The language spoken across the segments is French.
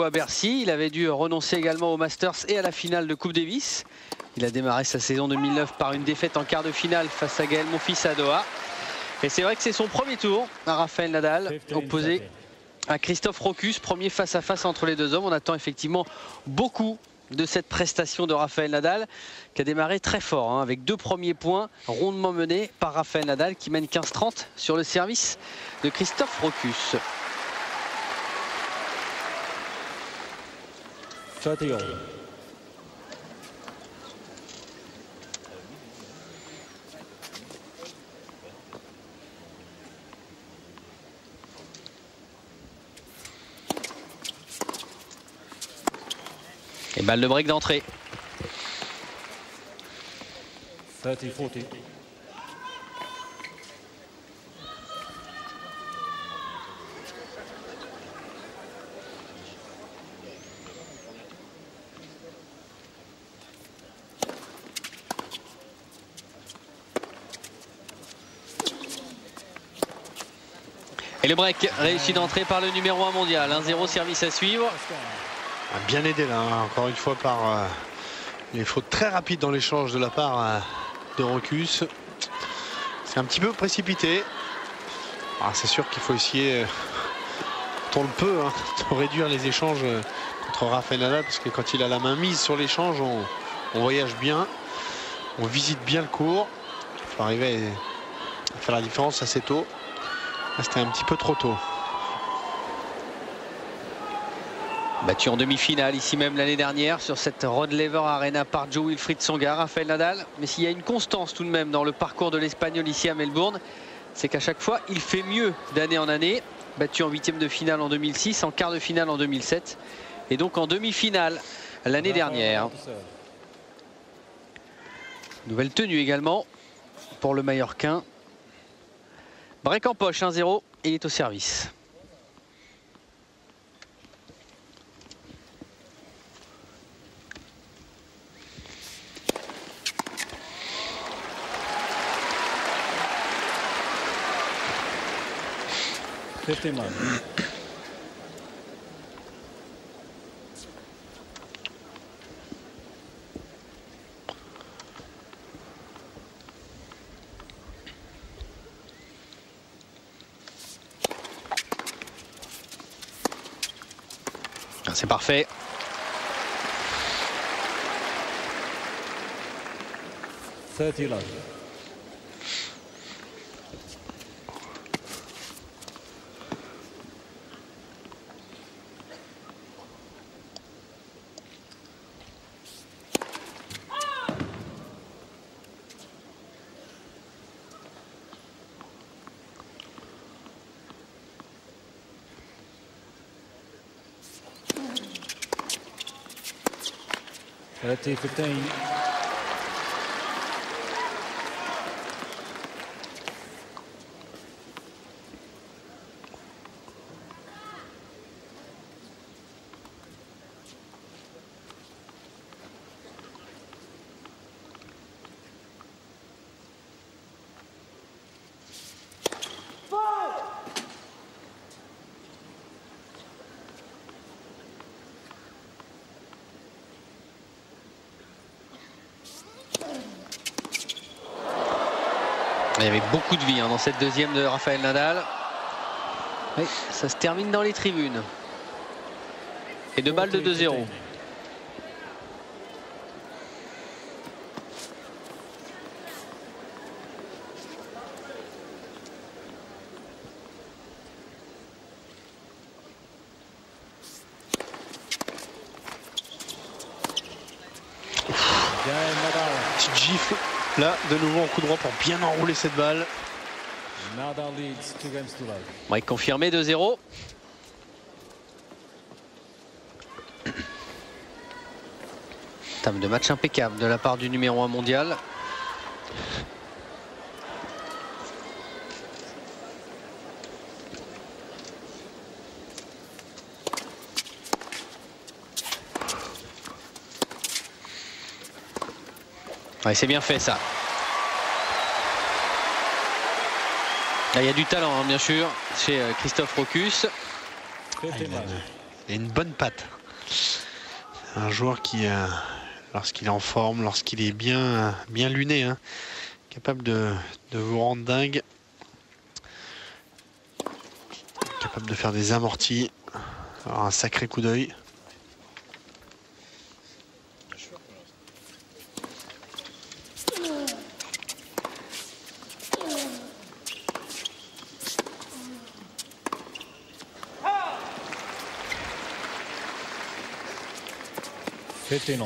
À Bercy, il avait dû renoncer également au Masters et à la finale de Coupe Davis. Il a démarré sa saison 2009 par une défaite en quart de finale face à Gaël Monfils à Doha. Et c'est vrai que c'est son premier tour à Rafael Nadal, opposé à Christophe Rokus, premier face à face entre les deux hommes. On attend effectivement beaucoup de cette prestation de Rafael Nadal, qui a démarré très fort, avec 2 premiers points rondement menés par Rafael Nadal, qui mène 15-30 sur le service de Christophe Rokus. 30. Et balle de break d'entrée. 30-40. Et le break réussi d'entrée par le numéro 1 mondial. 1-0 service à suivre. Bien aidé là, encore une fois par les fautes très rapides dans l'échange de la part de Rokus. C'est un petit peu précipité. C'est sûr qu'il faut essayer, tant on le peut, de réduire les échanges contre Rafael Nadal, parce que quand il a la main mise sur l'échange, on voyage bien, on visite bien le court. Il faut arriver à faire la différence assez tôt. C'était un petit peu trop tôt. Battu en demi-finale ici même l'année dernière sur cette Rod Laver Arena par Jo-Wilfried Tsonga, Rafael Nadal. Mais s'il y a une constance tout de même dans le parcours de l'Espagnol ici à Melbourne, c'est qu'à chaque fois il fait mieux d'année en année. Battu en 8e de finale en 2006, en quart de finale en 2007 et donc en demi-finale l'année dernière. Nouvelle tenue également pour le Mallorquin. Break en poche, 1-0, et il est au service. C'est parfait. Il y avait beaucoup de vie dans cette deuxième de Rafael Nadal. Oui, ça se termine dans les tribunes. Et 2 balles de 2-0. Petite gifle. Là, de nouveau en coup droit pour bien enrouler cette balle. Break confirmé, 2-0. Table de match impeccable de la part du numéro 1 mondial. Ouais, c'est bien fait ça. Là, il y a du talent, bien sûr, chez Christophe Rokus. Il a une bonne patte. Un joueur qui, lorsqu'il est en forme, lorsqu'il est bien luné, hein, capable de vous rendre dingue. Capable de faire des amortis. Alors un sacré coup d'œil. Fifteen.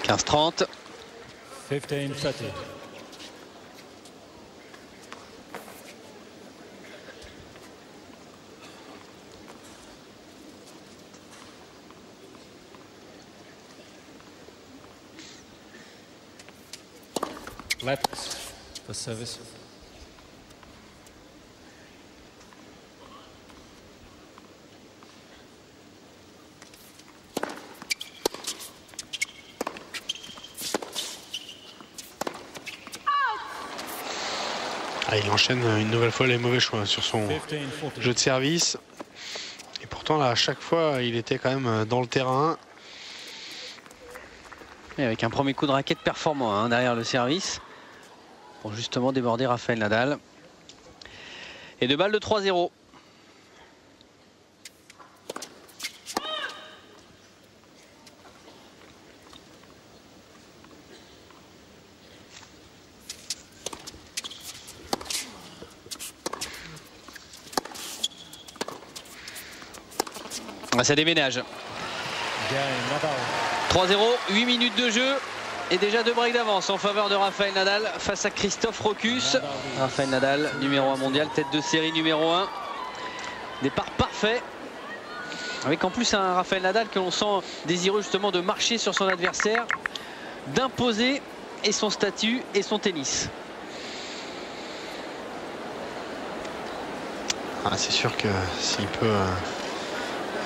« 15-30. 15-30. Left for service. Ah, il enchaîne une nouvelle fois les mauvais choix sur son jeu de service. Et pourtant, là, à chaque fois, il était quand même dans le terrain. Et avec un premier coup de raquette performant hein, derrière le service. Pour justement déborder Rafael Nadal. Et 2 balles de 3-0. Ça déménage. 3-0, 8 minutes de jeu et déjà 2 breaks d'avance en faveur de Rafael Nadal face à Christophe Rokus. Rafael Nadal, numéro 1 mondial, tête de série numéro 1. Départ parfait. Avec en plus un Rafael Nadal que l'on sent désireux justement de marcher sur son adversaire, d'imposer et son statut et son tennis. Ah, c'est sûr que s'il peut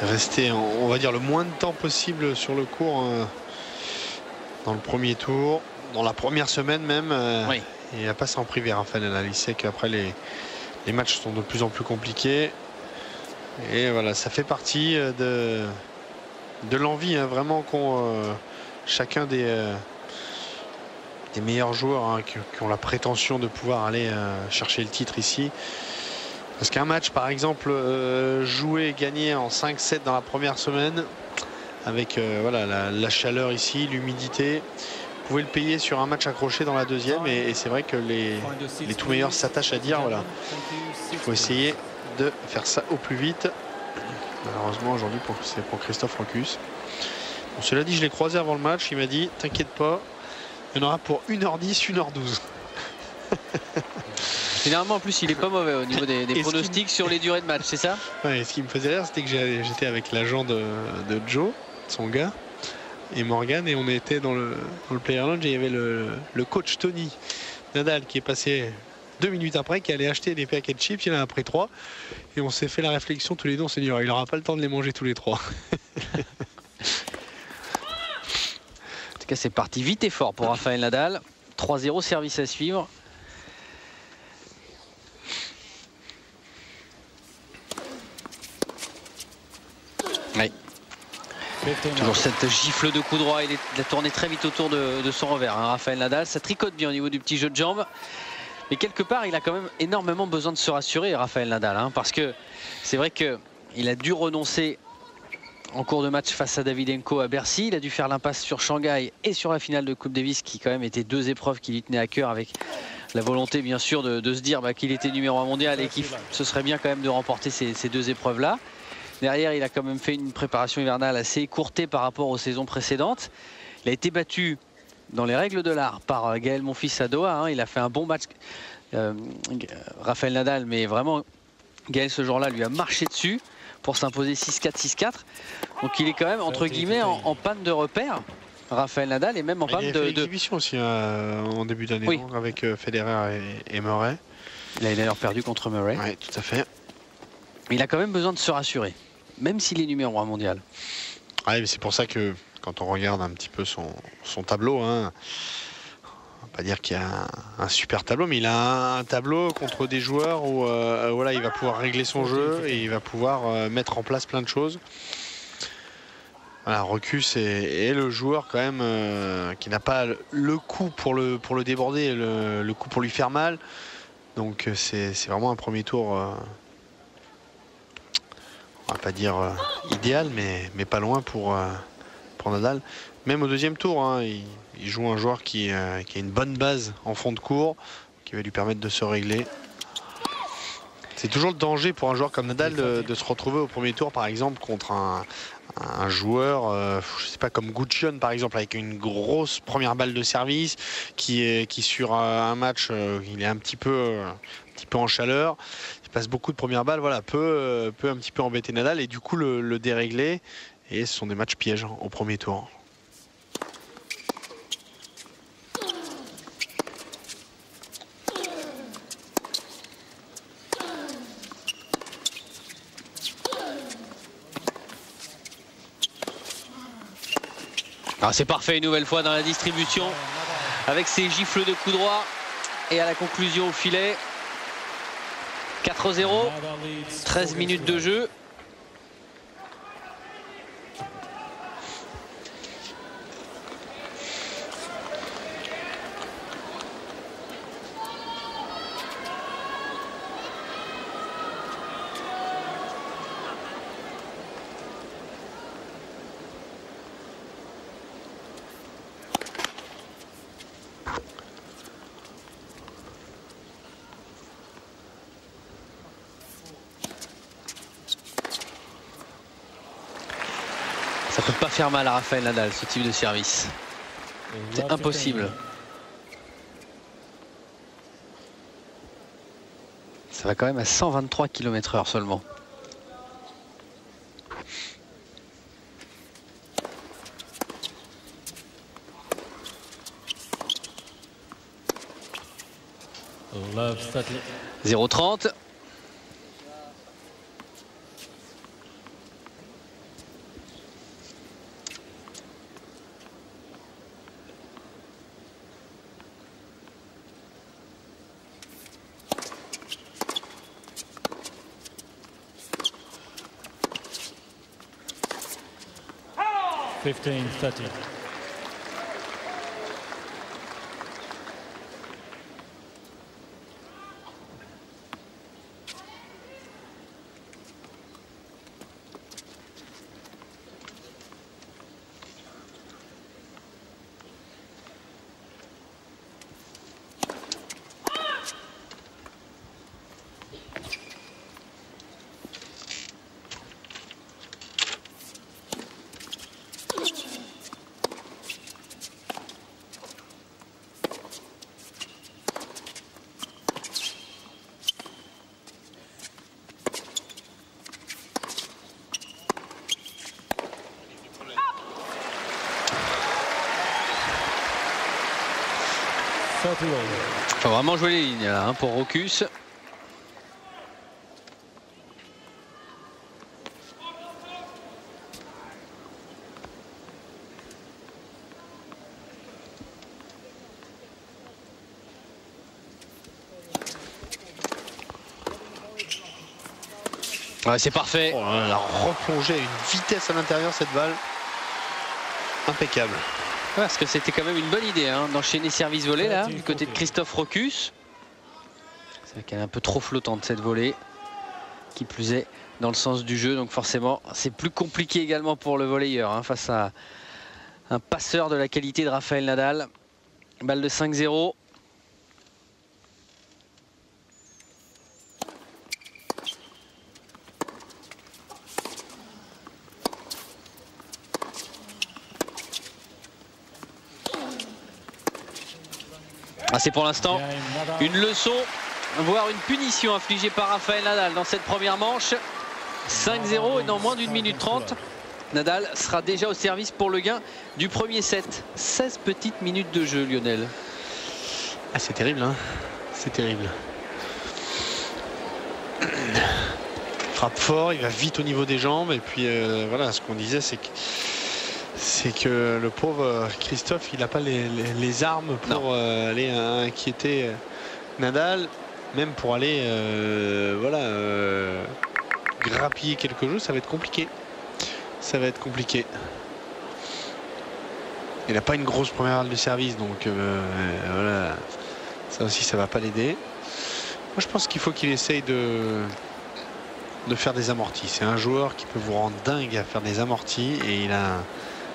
rester, on va dire, le moins de temps possible sur le court dans le premier tour, dans la première semaine même, oui. Il va pas s'en priver, Rafael Nadal. Il sait qu'après les matchs sont de plus en plus compliqués. Et voilà, ça fait partie de l'envie hein, vraiment qu'ont chacun des meilleurs joueurs hein, qui ont la prétention de pouvoir aller chercher le titre ici. Parce qu'un match par exemple joué et gagné en 5-7 dans la première semaine avec voilà, la chaleur ici, l'humidité, vous pouvez le payer sur un match accroché dans la deuxième et c'est vrai que les tout meilleurs s'attachent à dire voilà, il faut essayer de faire ça au plus vite. Malheureusement aujourd'hui c'est pour Christophe Rokus. Bon, cela dit, je l'ai croisé avant le match, il m'a dit t'inquiète pas, il y en aura pour 1h10, 1h12. Généralement en plus il est pas mauvais au niveau des pronostics sur les durées de match, c'est ça? Ouais, ce qui me faisait rire c'était que j'étais avec l'agent de Joe, son gars, et Morgan, et on était dans le player lounge et il y avait le coach Tony Nadal qui est passé 2 minutes après, qui allait acheter des paquets de chips, il en a pris 3 et on s'est fait la réflexion tous les deux, on s'est dit il n'aura pas le temps de les manger tous les 3. En tout cas c'est parti vite et fort pour Rafael Nadal. 3-0, service à suivre. Oui. Toujours cette gifle de coup droit, il a tourné très vite autour de son revers hein, Rafael Nadal, ça tricote bien au niveau du petit jeu de jambes. Mais quelque part il a quand même énormément besoin de se rassurer Rafael Nadal hein, parce que c'est vrai qu'il a dû renoncer en cours de match face à Davydenko à Bercy. Il a dû faire l'impasse sur Shanghai et sur la finale de Coupe Davis qui quand même étaient 2 épreuves qui lui tenaient à cœur, avec la volonté bien sûr de se dire qu'il était numéro 1 mondial et qu'il ce serait bien quand même de remporter ces 2 épreuves là. Derrière il a quand même fait une préparation hivernale assez écourtée par rapport aux saisons précédentes. Il a été battu dans les règles de l'art par Gaël Monfils à Doha. Hein. Il a fait un bon match, Rafael Nadal, mais vraiment Gaël ce jour-là lui a marché dessus pour s'imposer 6-4, 6-4. Donc il est quand même entre guillemets en panne de repères, Rafael Nadal, et même en panne il a fait l'exhibition aussi en début d'année, oui, avec Federer et Murray. Il a d'ailleurs perdu contre Murray. Oui, tout à fait. Il a quand même besoin de se rassurer, même s'il est numéro 1 mondial. Ouais, c'est pour ça que quand on regarde un petit peu son tableau, hein, on va pas dire qu'il y a un super tableau, mais il a un tableau contre des joueurs où voilà, il va pouvoir régler son jeu et il va pouvoir mettre en place plein de choses. Voilà, Rokus est le joueur quand même qui n'a pas le coup pour le déborder, le coup pour lui faire mal. Donc c'est vraiment un premier tour, on va pas dire idéal, mais pas loin pour Nadal. Même au deuxième tour, hein, il joue un joueur qui a une bonne base en fond de cours, qui va lui permettre de se régler. C'est toujours le danger pour un joueur comme Nadal de se retrouver au premier tour, par exemple, contre un joueur, je sais pas, comme Guccione par exemple, avec une grosse première balle de service, qui sur un match, il est un petit peu en chaleur, il passe beaucoup de premières balles, voilà, peut un petit peu embêter Nadal et du coup le dérégler. Et ce sont des matchs pièges au premier tour. C'est parfait une nouvelle fois dans la distribution avec ses gifles de coup droit et à la conclusion au filet. 4-0, 13 minutes de jeu. Ça peut pas faire mal à Rafael Nadal, ce type de service. C'est impossible. Ça va quand même à 123 km/h seulement. Love 0-30. $15, $30. Il faut vraiment jouer les lignes là, hein, pour Rokus. Ouais, c'est parfait. Oh, elle a replongé à une vitesse à l'intérieur cette balle. Impeccable. Parce que c'était quand même une bonne idée hein, d'enchaîner service volée là du côté de Christophe Rokus. C'est vrai qu'elle est un peu trop flottante cette volée, qui plus est dans le sens du jeu, donc forcément c'est plus compliqué également pour le volleyeur hein, face à un passeur de la qualité de Rafael Nadal. Balle de 5-0. Ah, c'est pour l'instant une leçon, voire une punition infligée par Rafael Nadal dans cette première manche. 5-0 et dans moins d'une minute 30. Nadal sera déjà au service pour le gain du premier set. 16 petites minutes de jeu, Lionel. Ah, c'est terrible, hein. C'est terrible. Il frappe fort, il va vite au niveau des jambes. Et puis voilà, ce qu'on disait, c'est que le pauvre Christophe, il n'a pas les armes pour aller inquiéter Nadal, même pour aller grappiller quelque chose. Ça va être compliqué. Ça va être compliqué. Il n'a pas une grosse première balle de service, donc voilà, ça aussi ça va pas l'aider. Moi je pense qu'il faut qu'il essaye de faire des amortis. C'est un joueur qui peut vous rendre dingue à faire des amortis et il a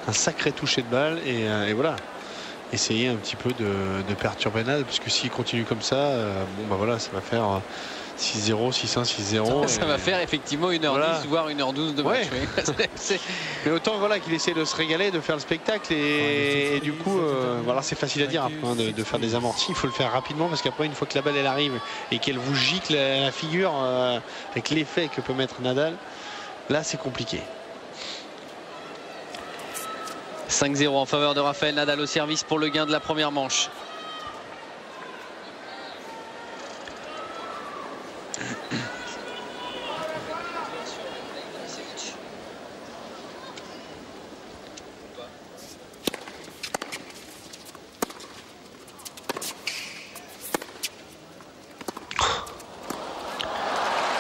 un sacré toucher de balle et voilà, essayer un petit peu de perturber Nadal, parce que s'il continue comme ça, bon bah voilà, ça va faire 6-0, 6-1, 6-0. Ça va faire effectivement 1h10, voilà, voire 1h12 de match. Ouais. Mais autant voilà, qu'il essaie de se régaler, de faire le spectacle et du coup, voilà, c'est facile à dire après, hein, de faire des amortis. Il faut le faire rapidement, parce qu'après, une fois que la balle elle arrive et qu'elle vous gicle la figure avec l'effet que peut mettre Nadal, là c'est compliqué. 5-0 en faveur de Rafael Nadal au service pour le gain de la première manche.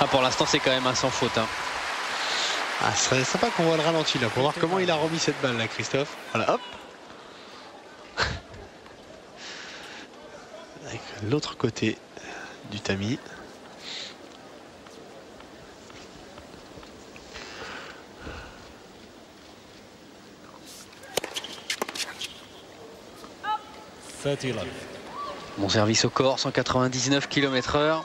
Ah, pour l'instant, c'est quand même un sans faute. Hein. Ah, ce serait sympa qu'on voit le ralenti là pour voir comment il a remis cette balle là, Christophe. Voilà, hop. Avec l'autre côté du tamis. Bon service au corps, 199 km/h.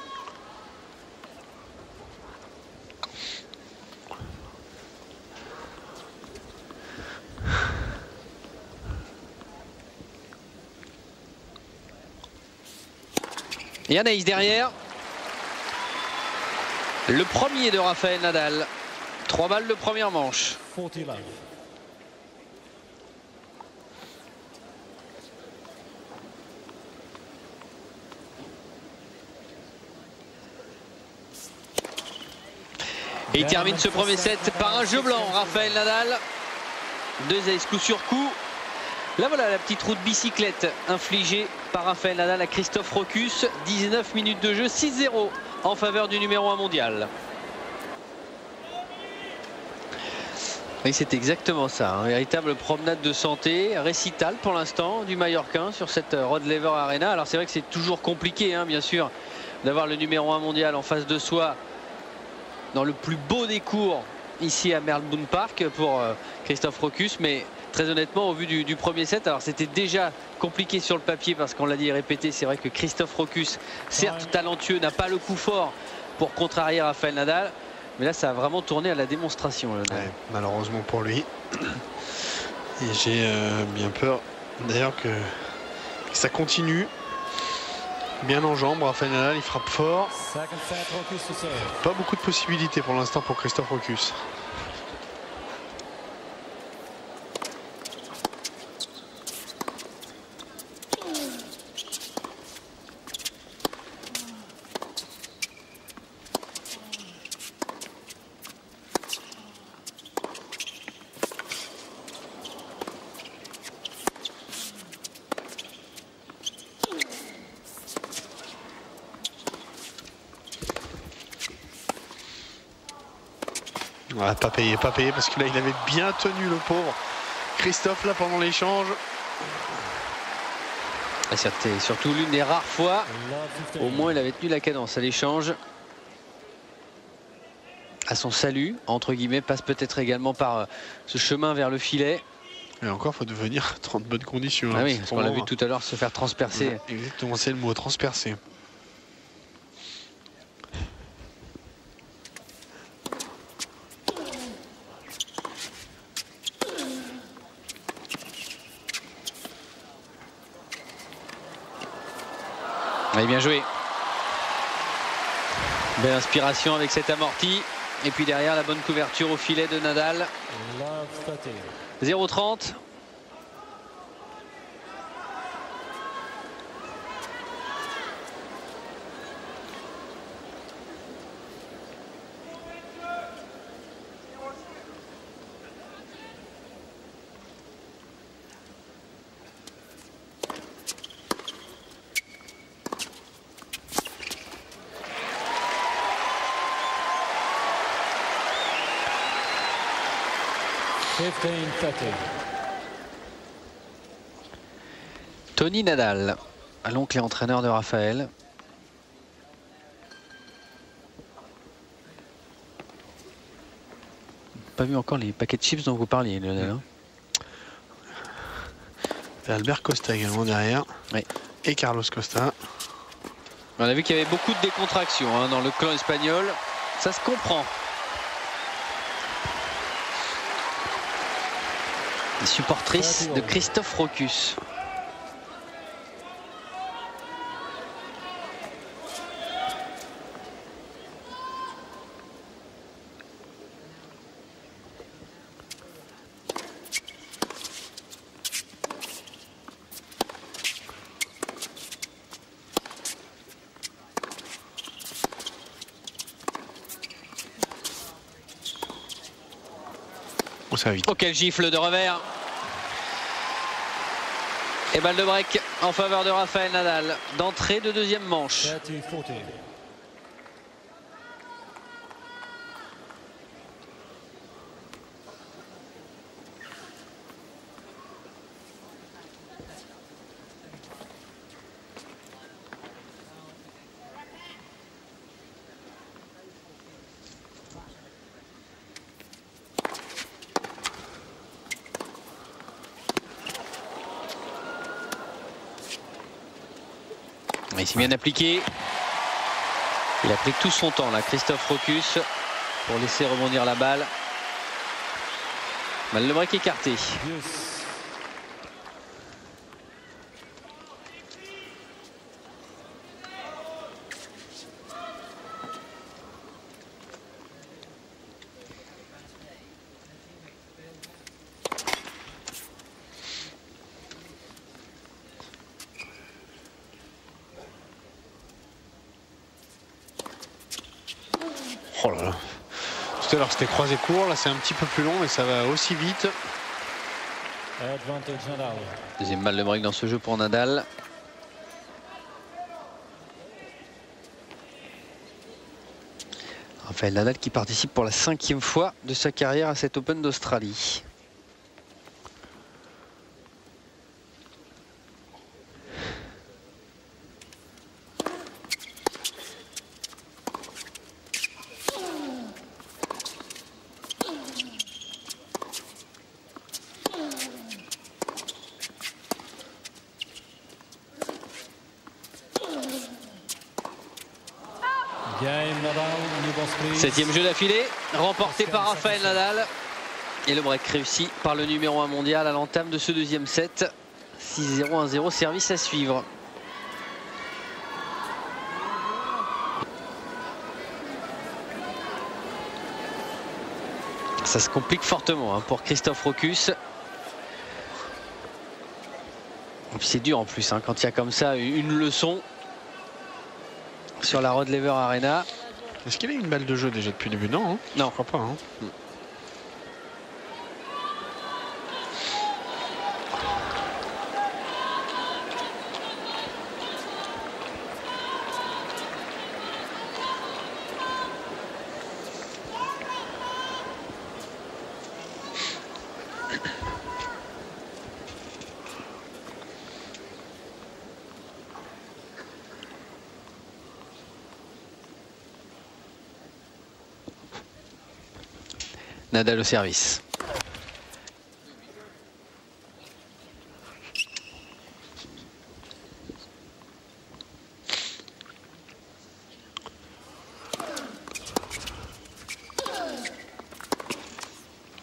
Et Anaïs derrière. Le premier de Rafael Nadal. 3 balles de première manche. Et il termine ce premier set par un jeu blanc, Rafael Nadal. 2 aces coup sur coup. Là voilà la petite roue de bicyclette infligée par Rafael Nadal à Christophe Rokus. 19 minutes de jeu, 6-0 en faveur du numéro 1 mondial. Oui, c'est exactement ça, une véritable promenade de santé, récital pour l'instant du Mallorquin sur cette Rod Laver Arena. Alors c'est vrai que c'est toujours compliqué, hein, bien sûr, d'avoir le numéro 1 mondial en face de soi dans le plus beau des cours ici à Melbourne Park pour Christophe Rokus, mais très honnêtement, au vu du premier set, alors c'était déjà compliqué sur le papier parce qu'on l'a dit et répété, c'est vrai que Christophe Rokus, certes talentueux, n'a pas le coup fort pour contrarier Rafael Nadal, mais là ça a vraiment tourné à la démonstration. Ouais, malheureusement pour lui. Et j'ai bien peur d'ailleurs que ça continue. Bien en jambes, Rafael Nadal, il frappe fort. Pas beaucoup de possibilités pour l'instant pour Christophe Rokus. Ouais, pas payé parce que là il avait bien tenu le pauvre Christophe là pendant l'échange. C'était surtout l'une des rares fois, au moins il avait tenu la cadence à l'échange. À son salut, entre guillemets, passe peut-être également par ce chemin vers le filet. Et encore, il faut devenir dans de bonnes conditions. Ah oui, parce qu'on l'a vu tout à l'heure se faire transpercer. Ouais, exactement, c'est le mot, transpercer. Oui, bien joué. Belle inspiration avec cet amorti. Et puis derrière, la bonne couverture au filet de Nadal. 0-30. Tony Nadal, l'oncle et entraîneur de Raphaël. Pas vu encore les paquets de chips dont vous parliez, Lionel. Albert Costa également derrière. Oui. Et Carlos Costa. On a vu qu'il y avait beaucoup de décontraction dans le clan espagnol. Ça se comprend. Les supportrices de Christophe Rochus. Ça va vite. Oh, quel gifle de revers. Et balle de break en faveur de Raphaël Nadal. D'entrée de deuxième manche. 30-40. Il s'est bien appliqué. Il a pris tout son temps là, Christophe Rochus, pour laisser rebondir la balle. Balle de break écarté. Oh là là. Tout à l'heure c'était croisé court, là c'est un petit peu plus long mais ça va aussi vite. Deuxième balle de break dans ce jeu pour Nadal. Raphaël Nadal qui participe pour la 5e fois de sa carrière à cet Open d'Australie. Septième jeu d'affilée, remporté par Raphaël Nadal. Et le break réussi par le numéro 1 mondial à l'entame de ce deuxième set. 6-0, 1-0, service à suivre. Ça se complique fortement pour Christophe Rochus. C'est dur en plus quand il y a comme ça une leçon sur la Rod Laver Arena. Est-ce qu'il a une balle de jeu déjà depuis le début? Non, non. Je crois pas. Nadal au service.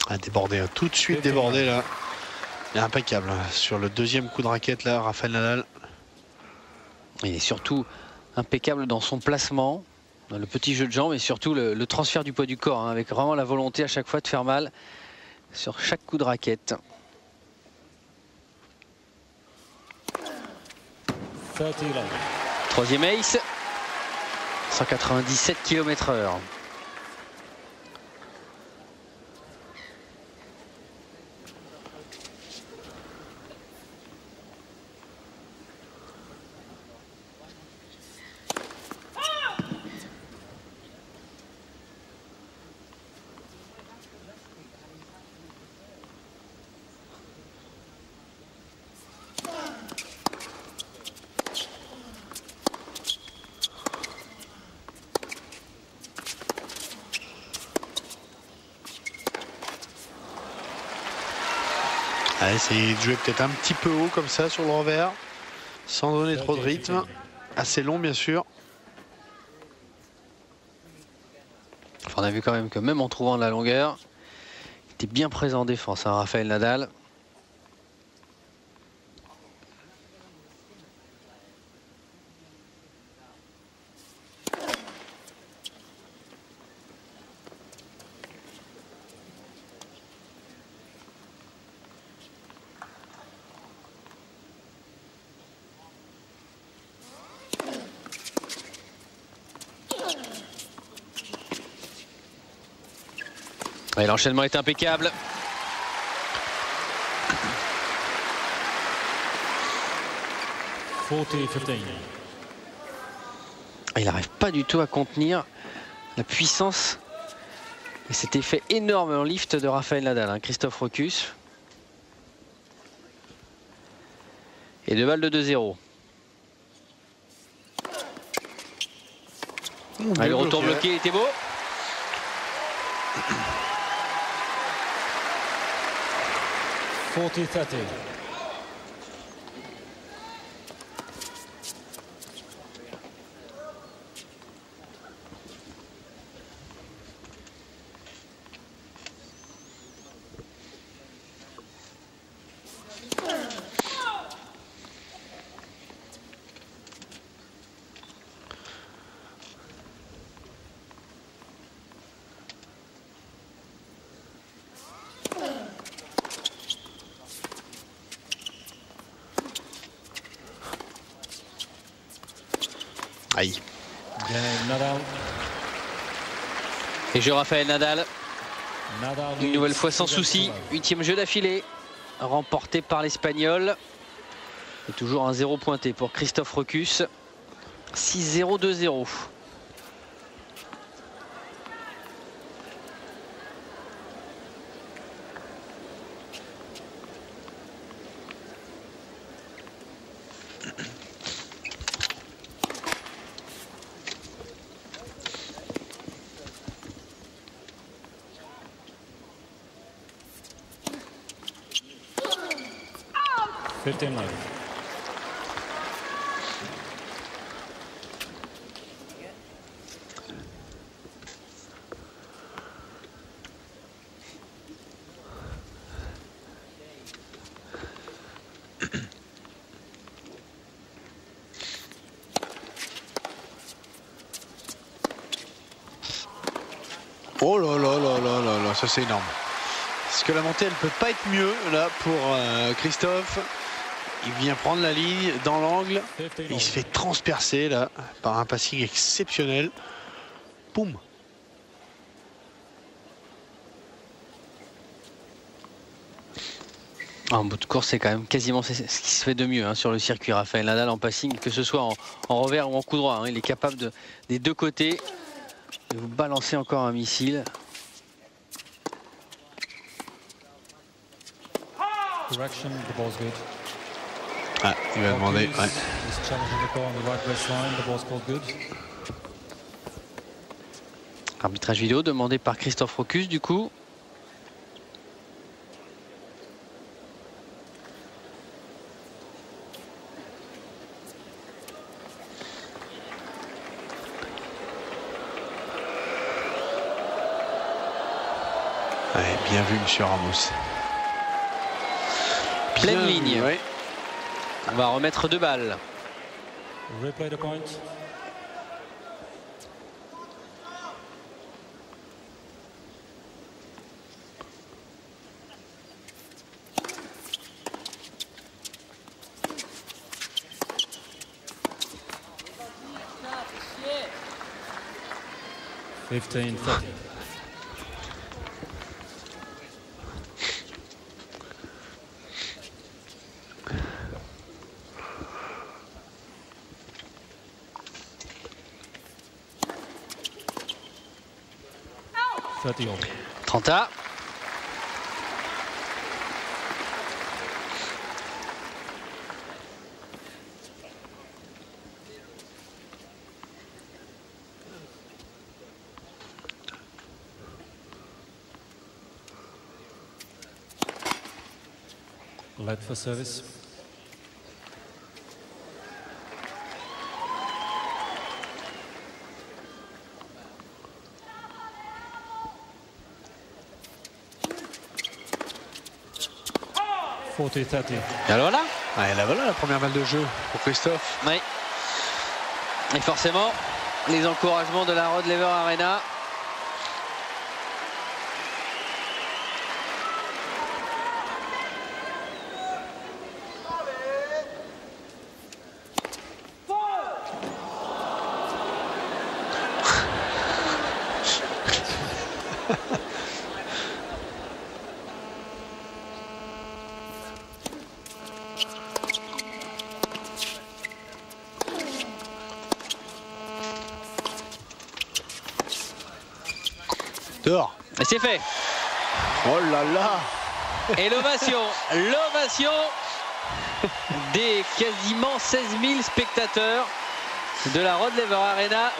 A débordé, tout de suite débordé là. Il est impeccable sur le deuxième coup de raquette là, Raphaël Nadal. Il est surtout impeccable dans son placement, dans le petit jeu de jambes et surtout le transfert du poids du corps, hein, avec vraiment la volonté à chaque fois de faire mal sur chaque coup de raquette. 30 love. Troisième ace, 197 km/h. Allez, essayer de jouer peut-être un petit peu haut comme ça sur le revers, sans donner trop de rythme. Assez long bien sûr. Enfin, on a vu quand même que même en trouvant de la longueur, il était bien présent en défense, hein, Rafael Nadal. Et l'enchaînement est impeccable. Il n'arrive pas du tout à contenir la puissance et cet effet énorme en lift de Rafael Nadal, hein, Christophe Rokus. Et 2 balles de 2-0. Le retour bloqué était beau. Aïe. Et jeu Rafael Nadal. Une nouvelle fois sans souci. 8e jeu d'affilée. Remporté par l'Espagnol. Et toujours un 0 pointé pour Christophe Rokus. 6-0, 2-0. Oh là là là là là là, ça c'est énorme. Parce que la montée, elle peut pas être mieux là pour Christophe. Il vient prendre la ligne dans l'angle. Il se fait transpercer là par un passing exceptionnel. Boum. En bout de course, c'est quand même quasiment ce qui se fait de mieux, hein, sur le circuit. Rafael Nadal en passing, que ce soit en revers ou en coup droit, hein, il est capable des deux côtés de vous balancer encore un missile. Ah, il va demander. Ouais. Arbitrage vidéo demandé par Christophe Rokus du coup. Ouais, bien vu, monsieur Ramos. Pleine ligne. Ouais. On va remettre 2 balles. Replay the point. Fifteen 30. Trenta. Led for service. Et voilà. Ouais, là voilà la première balle de jeu pour Christophe. Oui. Et forcément, les encouragements de la Rod Laver Arena. Dehors. Et c'est fait. Oh là là. Et l'ovation des quasiment 16 000 spectateurs de la Rod Laver Arena.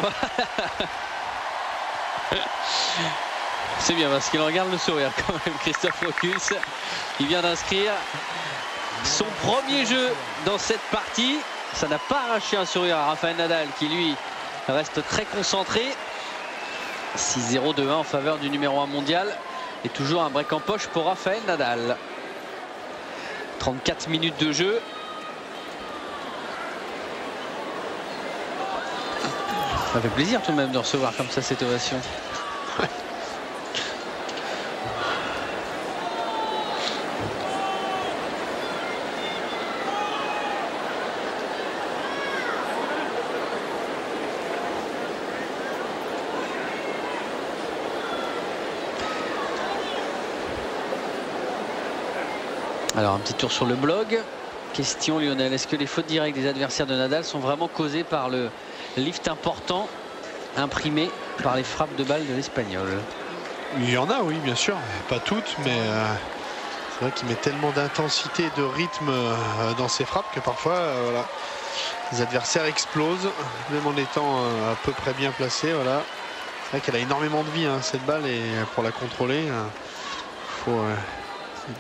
C'est bien parce qu'il regarde le sourire quand même, Christophe Rokus. Il vient d'inscrire son premier jeu dans cette partie. Ça n'a pas arraché un sourire à Rafael Nadal qui lui reste très concentré. 6-0, 2-1 en faveur du numéro 1 mondial. Et toujours un break en poche pour Rafael Nadal. 34 minutes de jeu. Ça fait plaisir tout de même de recevoir comme ça cette ovation. Alors un petit tour sur le blog. Question Lionel, est-ce que les fautes directes des adversaires de Nadal sont vraiment causées par le lift important imprimé par les frappes de balle de l'Espagnol? Il y en a, oui, bien sûr. Pas toutes, mais c'est vrai qu'il met tellement d'intensité et de rythme dans ses frappes que parfois, voilà, les adversaires explosent, même en étant à peu près bien placés. Voilà. C'est vrai qu'elle a énormément de vie, hein, cette balle, et pour la contrôler, il faut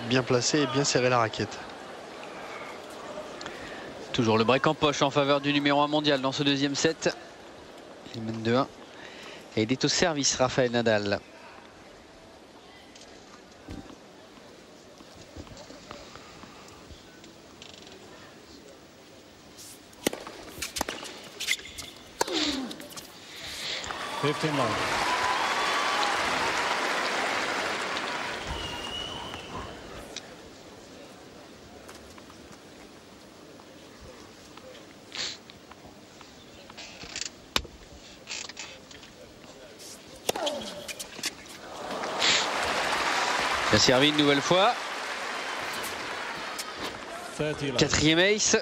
bien placer et bien serrer la raquette. Toujours le break en poche en faveur du numéro 1 mondial dans ce deuxième set. Il mène 2-1. Et il est au service, Rafael Nadal. Bien servi une nouvelle fois. Quatrième ace.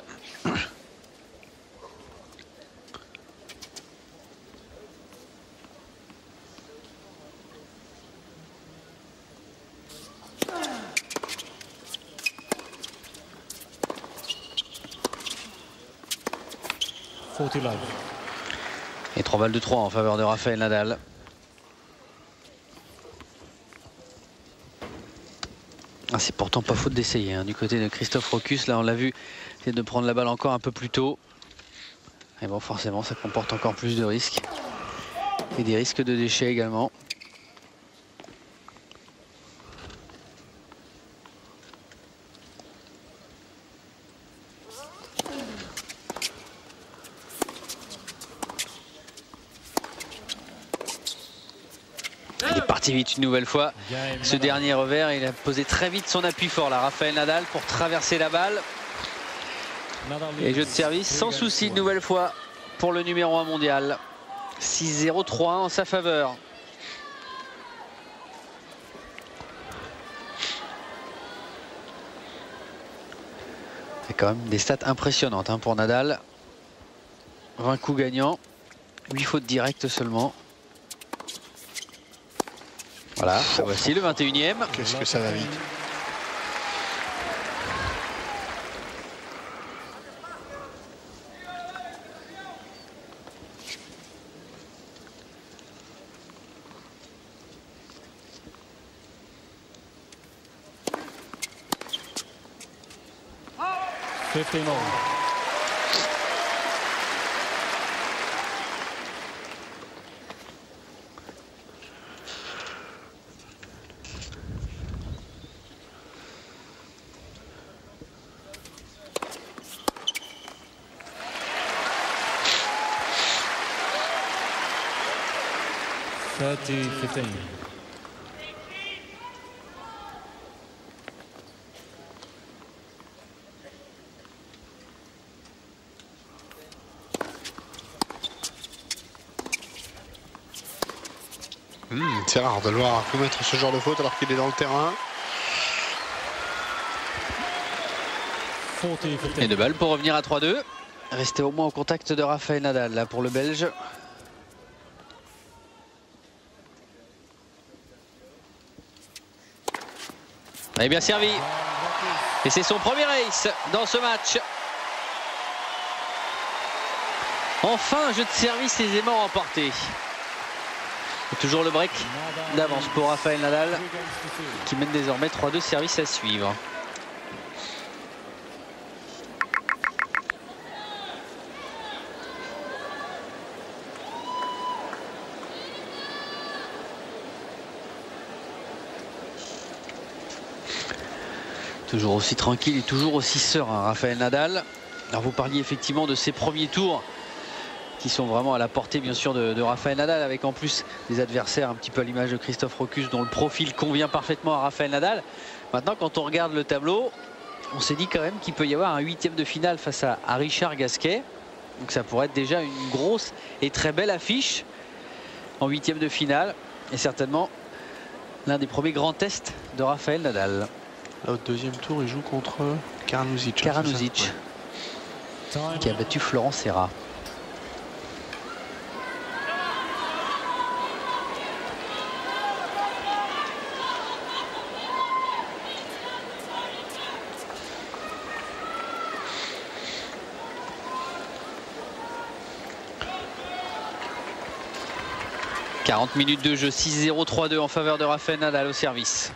Et 3 balles de 3 en faveur de Rafael Nadal. Ah, c'est pourtant pas faute d'essayer hein, du côté de Christophe Rokus. Là on l'a vu, c'est de prendre la balle encore un peu plus tôt. Et bon, forcément ça comporte encore plus de risques. Et des risques de déchets également. parti vite une nouvelle fois. Ce dernier revers, il a posé très vite son appui fort là, Rafael Nadal, pour traverser la balle. Et jeu de service sans souci une nouvelle fois pour le numéro 1 mondial. 6-0, 3-1 en sa faveur. C'est quand même des stats impressionnantes pour Nadal. 20 coups gagnants, 8 fautes directes seulement. Voilà, voici le 21e. Qu'est-ce que ça va vite. C'est rare de le voir commettre ce genre de faute alors qu'il est dans le terrain. Et de balles pour revenir à 3-2. Rester au moins au contact de Rafael Nadal là pour le Belge. Et bien servi. Et c'est son premier ace dans ce match. Enfin un jeu de service aisément remporté. Et toujours le break d'avance pour Rafael Nadal qui mène désormais 3-2, services à suivre. Toujours aussi tranquille et toujours aussi serein, Rafael Nadal. Alors vous parliez effectivement de ses premiers tours qui sont vraiment à la portée bien sûr de Rafael Nadal, avec en plus des adversaires un petit peu à l'image de Christophe Rokus dont le profil convient parfaitement à Rafael Nadal. Maintenant quand on regarde le tableau, on s'est dit quand même qu'il peut y avoir un 8e de finale face à Richard Gasquet. Donc ça pourrait être déjà une grosse et très belle affiche en 8e de finale. Et certainement l'un des premiers grands tests de Rafael Nadal. Là, au deuxième tour, il joue contre Karanusic. Karanusic, qui a battu Florent Serra. « 40 minutes de jeu, 6-0, 3-2 en faveur de Rafael Nadal au service. »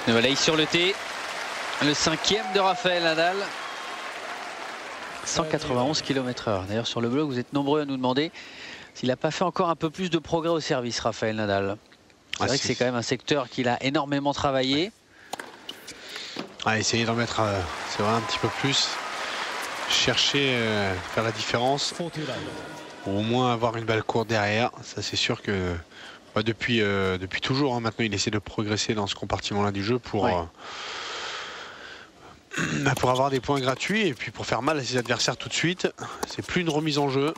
Nouvelle ace sur le T, le 5e de Rafael Nadal, 191 km/h. D'ailleurs sur le blog vous êtes nombreux à nous demander s'il n'a pas fait encore un peu plus de progrès au service, Rafael Nadal. C'est vrai que c'est quand même un secteur qu'il a énormément travaillé. Essayer d'en mettre c'est vrai un petit peu plus, chercher faire la différence, ou au moins avoir une balle courte derrière. Ça c'est sûr que depuis toujours, maintenant il essaie de progresser dans ce compartiment-là du jeu pour avoir des points gratuits et puis pour faire mal à ses adversaires tout de suite. C'est plus une remise en jeu.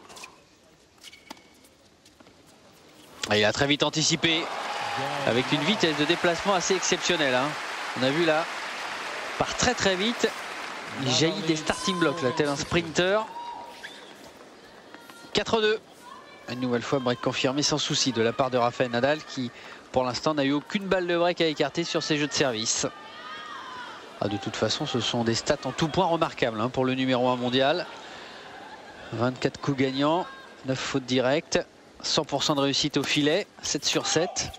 Et il a très vite anticipé avec une vitesse de déplacement assez exceptionnelle. Hein. On a vu là, part très vite. Il jaillit des starting blocks là, tel un sprinter. 4-2. Une nouvelle fois break confirmé sans souci de la part de Rafael Nadal qui pour l'instant n'a eu aucune balle de break à écarter sur ses jeux de service. Ah, de toute façon ce sont des stats en tout point remarquables hein, pour le numéro 1 mondial. 24 coups gagnants, 9 fautes directes, 100% de réussite au filet, 7 sur 7.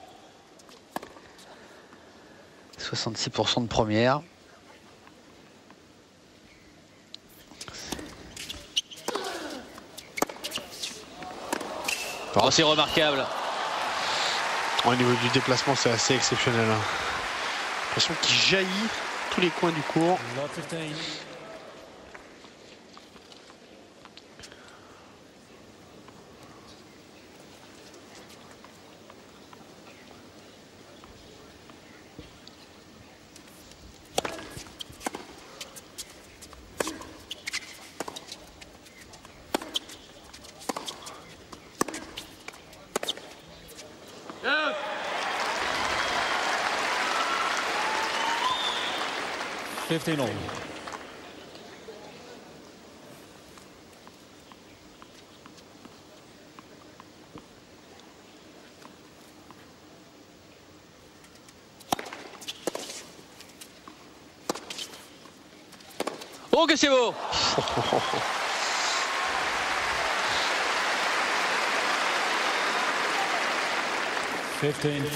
66% de première. Oh, c'est remarquable. Au niveau du déplacement, c'est assez exceptionnel. Hein. L'impression qu'il jaillit tous les coins du court. All. Oh que c'est beau.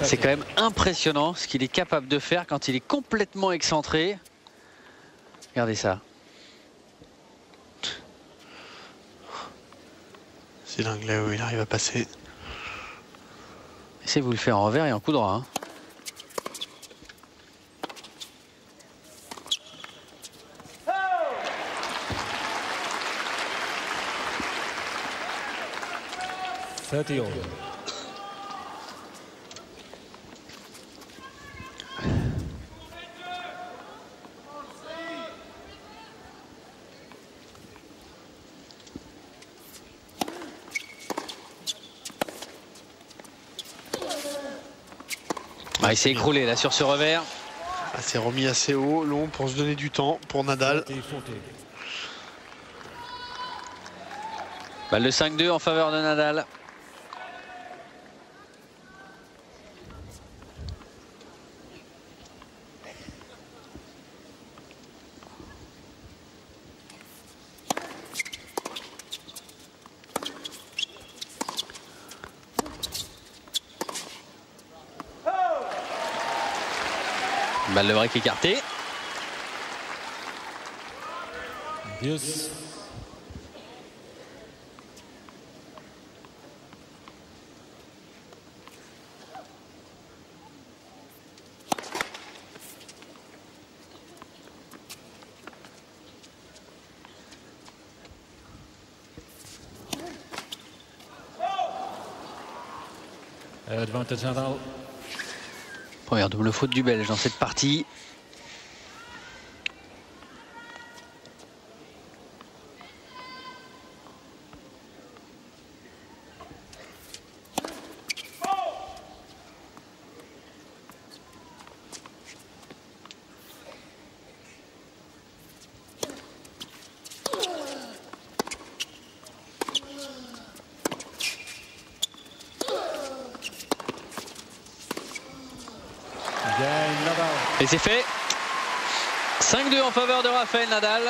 C'est quand même impressionnant ce qu'il est capable de faire quand il est complètement excentré. Regardez ça. C'est dingue là où il arrive à passer. Essayez vous le faire en revers et en coup droit. Hein. Ah, il s'est écroulé là sur ce revers. Ah, c'est remis assez haut, long pour se donner du temps pour Nadal. Balle de 5-2 en faveur de Nadal. Balle de break écartée. Yes. Advantage Nadal. Première double faute du Belge dans cette partie. Et c'est fait. 5-2 en faveur de Rafael Nadal.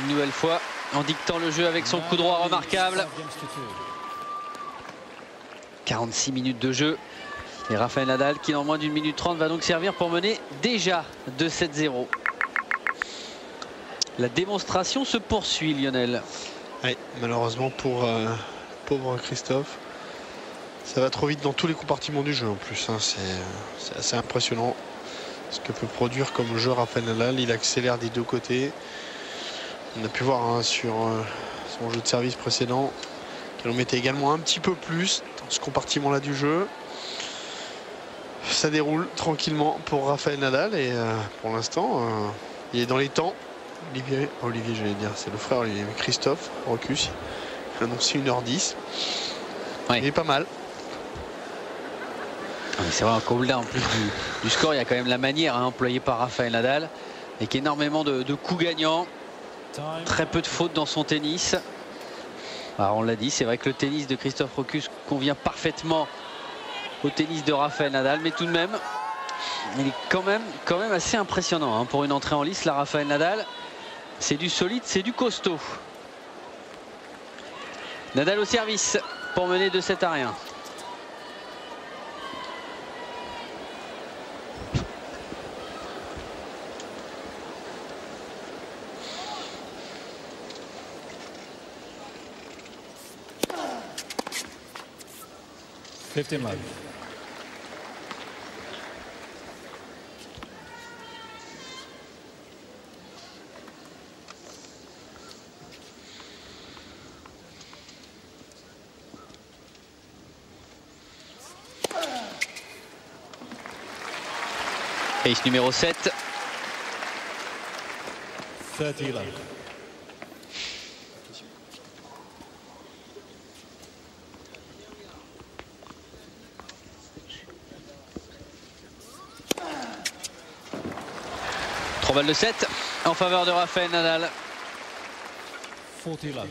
Une nouvelle fois en dictant le jeu avec son coup droit remarquable. 46 minutes de jeu. Et Rafael Nadal qui en moins d'une minute 30 va donc servir pour mener déjà 2-7-0. La démonstration se poursuit, Lionel. Oui, malheureusement pour pauvre Christophe. Ça va trop vite dans tous les compartiments du jeu en plus. Hein. C'est assez impressionnant ce que peut produire comme jeu Rafael Nadal. Il accélère des deux côtés. On a pu voir hein, sur son jeu de service précédent qu'il en mettait également un petit peu plus dans ce compartiment là du jeu. Ça déroule tranquillement pour Rafael Nadal et pour l'instant il est dans les temps. Olivier j'allais dire, c'est le frère Olivier, Christophe Rocus. Il a annoncé 1h10. Ouais. Il est pas mal. C'est vrai, qu'au-delà en plus du score, il y a quand même la manière employée par Rafael Nadal, avec énormément de coups gagnants, très peu de fautes dans son tennis. Alors on l'a dit, c'est vrai que le tennis de Christophe Rochus convient parfaitement au tennis de Rafael Nadal, mais tout de même, il est quand même assez impressionnant pour une entrée en lice. Là, Rafael Nadal, c'est du solide, c'est du costaud. Nadal au service pour mener 2-7-1. Love. Ace numéro 7. 30 love. Trois balles de 7 en faveur de Rafael Nadal. 40 love.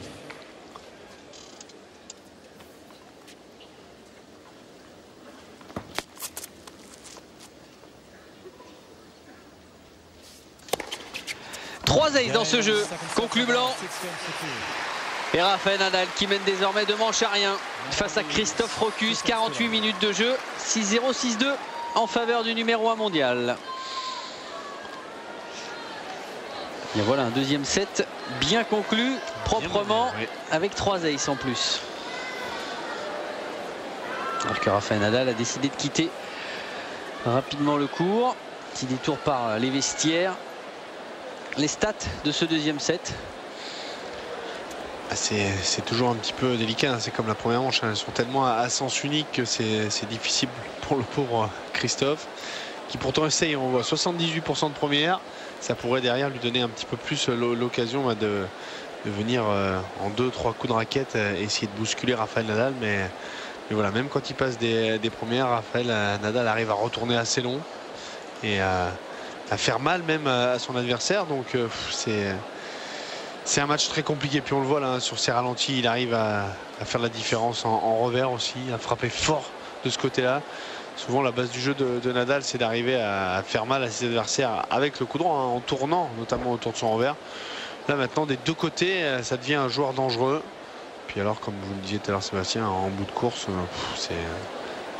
Trois aces dans ce jeu, conclut blanc. Et Rafael Nadal qui mène désormais 2 manches à rien face à Christophe Rochus. 48 minutes de jeu, 6-0, 6-2 en faveur du numéro 1 mondial. Et voilà un deuxième set bien conclu, proprement, avec 3 aces en plus. Alors que Rafael Nadal a décidé de quitter rapidement le court. Petit détour par les vestiaires. Les stats de ce deuxième set. C'est toujours un petit peu délicat, c'est comme la première manche, elles sont tellement à sens unique que c'est difficile pour le pauvre Christophe, qui pourtant essaye, on voit 78% de première. Ça pourrait derrière lui donner un petit peu plus l'occasion de venir en 2-3 coups de raquette essayer de bousculer Rafael Nadal, mais voilà, même quand il passe des premières, Rafael Nadal arrive à retourner assez long et à faire mal même à son adversaire. Donc c'est un match très compliqué. Puis on le voit là sur ses ralentis, il arrive à faire la différence en revers aussi, à frapper fort de ce côté-là. Souvent la base du jeu de Nadal, c'est d'arriver à faire mal à ses adversaires avec le coup droit, en tournant notamment autour de son revers. Là maintenant des deux côtés, ça devient un joueur dangereux. Puis alors, comme vous le disiez tout à l'heure Sébastien, en bout de course, c'est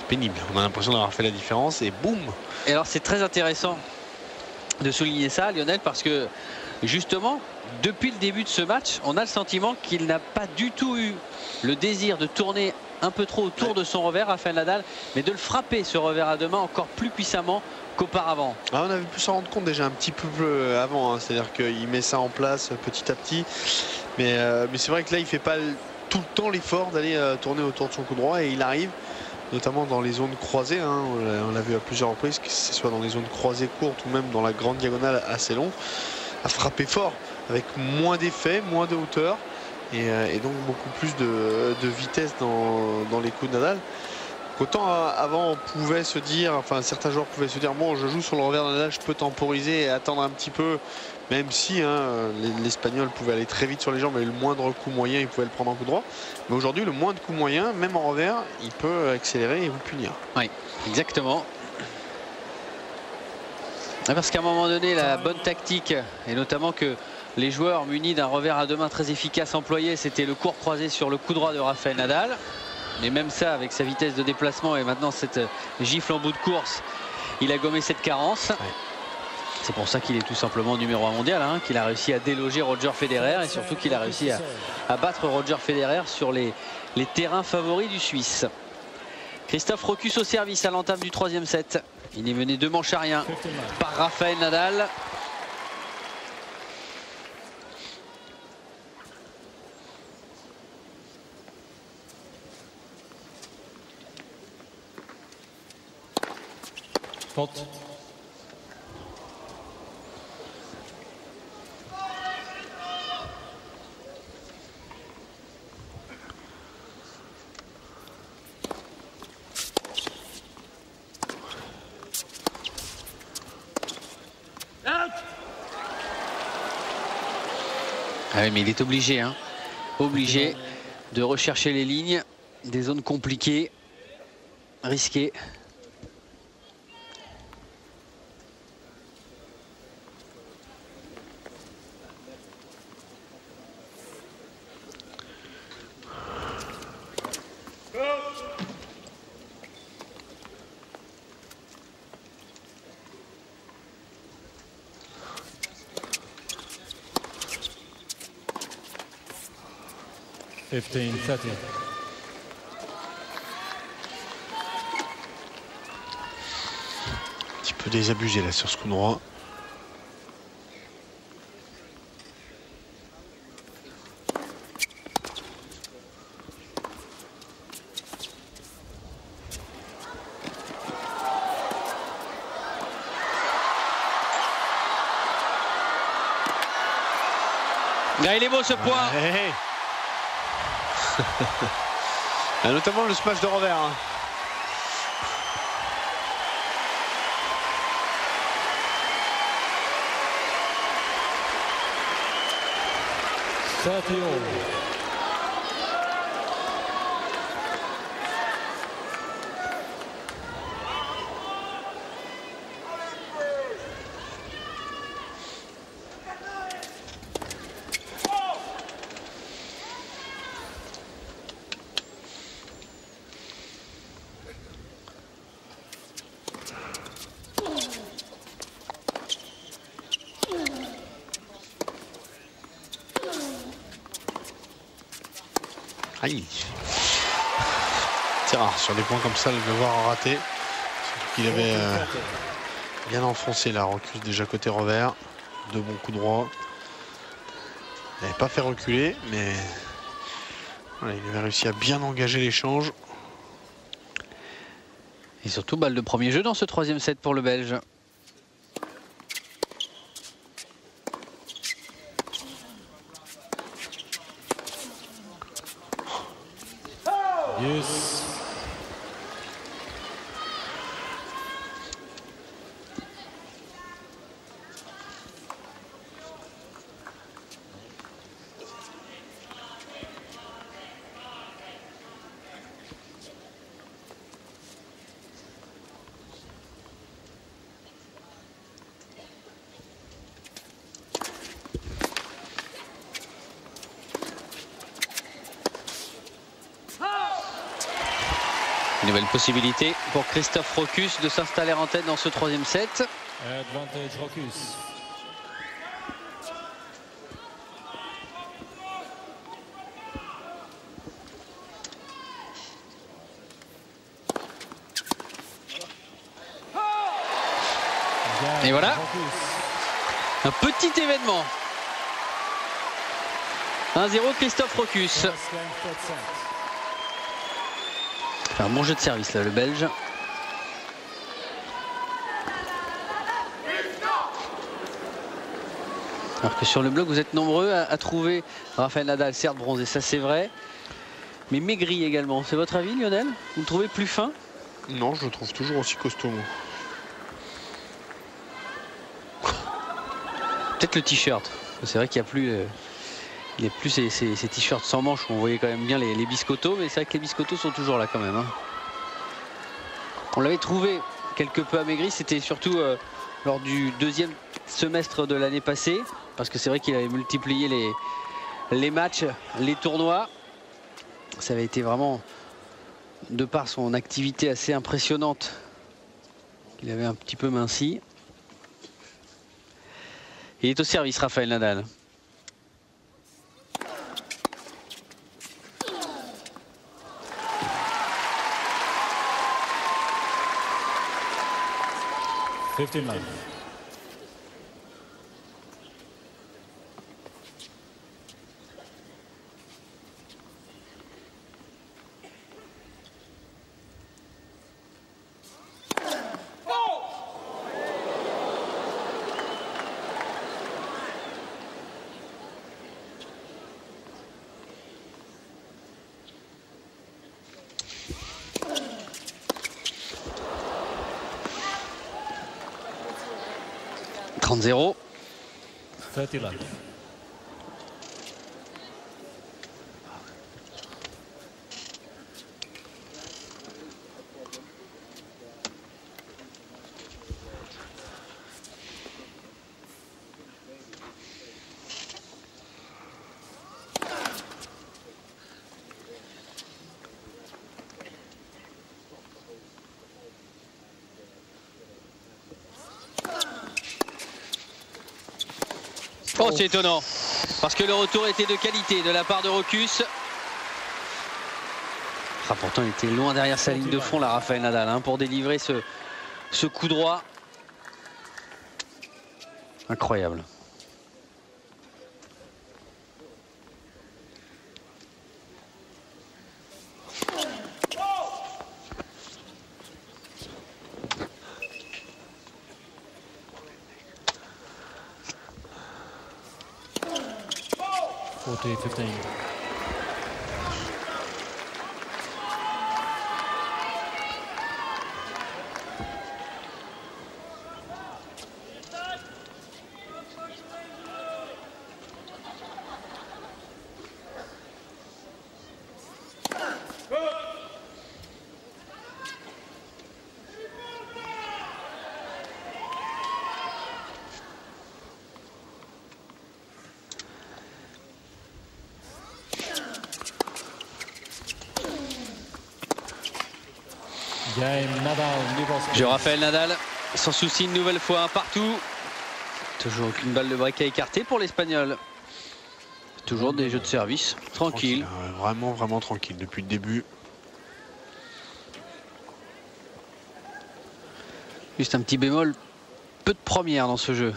pénible. On a l'impression d'avoir fait la différence et boum. Et alors c'est très intéressant de souligner ça, Lionel, parce que justement depuis le début de ce match, on a le sentiment qu'il n'a pas du tout eu le désir de tourner un peu trop autour de son revers, Rafael Nadal, mais de le frapper ce revers à deux mains encore plus puissamment qu'auparavant. On avait pu s'en rendre compte déjà un petit peu avant, c'est-à-dire qu'il met ça en place petit à petit, mais c'est vrai que là il fait pas tout le temps l'effort d'aller tourner autour de son coup droit, et il arrive notamment dans les zones croisées, on l'a vu à plusieurs reprises, que ce soit dans les zones croisées courtes ou même dans la grande diagonale assez longue, à frapper fort avec moins d'effet, moins de hauteur et donc beaucoup plus de vitesse dans les coups de Nadal. Autant avant on pouvait se dire, enfin certains joueurs pouvaient se dire bon, je joue sur le revers de Nadal, je peux temporiser et attendre un petit peu, même si l'Espagnol pouvait aller très vite sur les jambes, mais le moindre coup moyen il pouvait le prendre en coup droit. Mais aujourd'hui le moindre coup moyen, même en revers, il peut accélérer et vous punir. Oui, exactement. Parce qu'à un moment donné, la bonne tactique, et notamment que les joueurs munis d'un revers à deux mains très efficace employés, c'était le court croisé sur le coup droit de Rafael Nadal. Mais même ça, avec sa vitesse de déplacement et maintenant cette gifle en bout de course, il a gommé cette carence. Ouais. C'est pour ça qu'il est tout simplement numéro 1 mondial, qu'il a réussi à déloger Roger Federer et surtout qu'il a réussi à battre Roger Federer sur les terrains favoris du Suisse. Christophe Rochus au service à l'entame du troisième set. Il est mené 2 manches à rien par Rafael Nadal. Faute. Ouais, mais il est obligé, hein. Obligé de rechercher les lignes, des zones compliquées, risquées. $15, 30. Un petit peu désabusé là sur ce coup droit. Là, il est beau ce point. Ouais. Notamment le smash de revers. Hein. Aïe. C'est rare sur des points comme ça de le voir rater. Surtout qu'il avait bien enfoncé la recuse déjà côté revers. De bons coups droits. Il n'avait pas fait reculer, mais voilà, il avait réussi à bien engager l'échange. Et surtout, balle de premier jeu dans ce troisième set pour le Belge. Yes. Une nouvelle possibilité pour Christophe Rokus de s'installer en tête dans ce troisième set. Advantage Rokus. Et voilà, un petit événement. 1-0 Christophe Rokus. Un bon jeu de service là, le Belge. Alors que sur le blog, vous êtes nombreux à trouver Rafael Nadal, certes bronzé, ça c'est vrai, mais maigri également. C'est votre avis, Lionel? Vous le trouvez plus fin? Non, je le trouve toujours aussi costaud. Peut-être le t-shirt. C'est vrai qu'il n'y a plus... Il n'y a plus ces t-shirts sans manches où on voyait quand même bien les biscottos, mais c'est vrai que les biscottos sont toujours là quand même. Hein. On l'avait trouvé quelque peu amaigri, c'était surtout lors du deuxième semestre de l'année passée, parce que c'est vrai qu'il avait multiplié les matchs, les tournois. Ça avait été vraiment, de par son activité assez impressionnante, qu'il avait un petit peu minci. Il est au service, Rafael Nadal. $15. $30. 30 love. Oh, c'est étonnant. Parce que le retour était de qualité de la part de Rochus. Ah, pourtant, il était loin derrière sa ligne de fond, là, Rafael Nadal, hein, pour délivrer ce coup droit. Incroyable. Forty 15. Je Rafael Nadal, sans souci une nouvelle fois, un partout. Toujours aucune balle de break à écarter pour l'Espagnol. Toujours des jeux de service, tranquille. Vraiment, vraiment tranquille depuis le début. Juste un petit bémol, peu de premières dans ce jeu.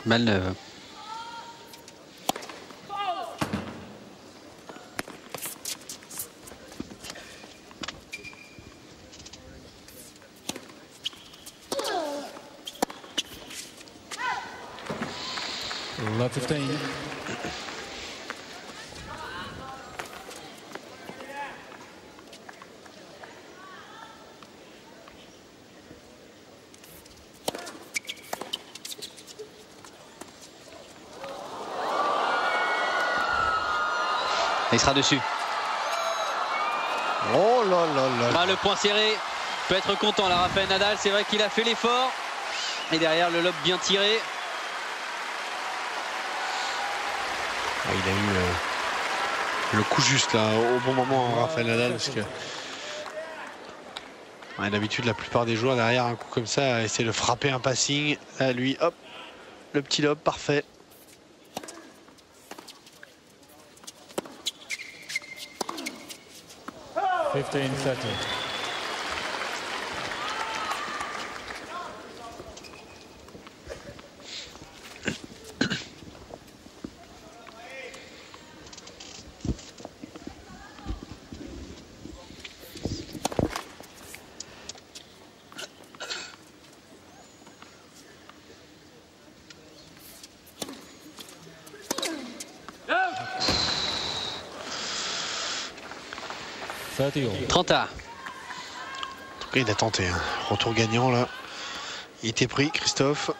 Malneuve. Love 15. Il sera dessus. Oh là là là. Ah, le point serré. Peut être content là, Rafael Nadal. C'est vrai qu'il a fait l'effort. Et derrière le lob bien tiré. Ah, il a eu le coup juste là au bon moment, hein, Rafael Nadal, parce que ouais, d'habitude la plupart des joueurs derrière un coup comme ça essaient de frapper un passing. Là, lui, hop, le petit lob parfait. $30. 30 à. En tout cas, il a tenté. Hein. Retour gagnant là. Il était pris, Christophe.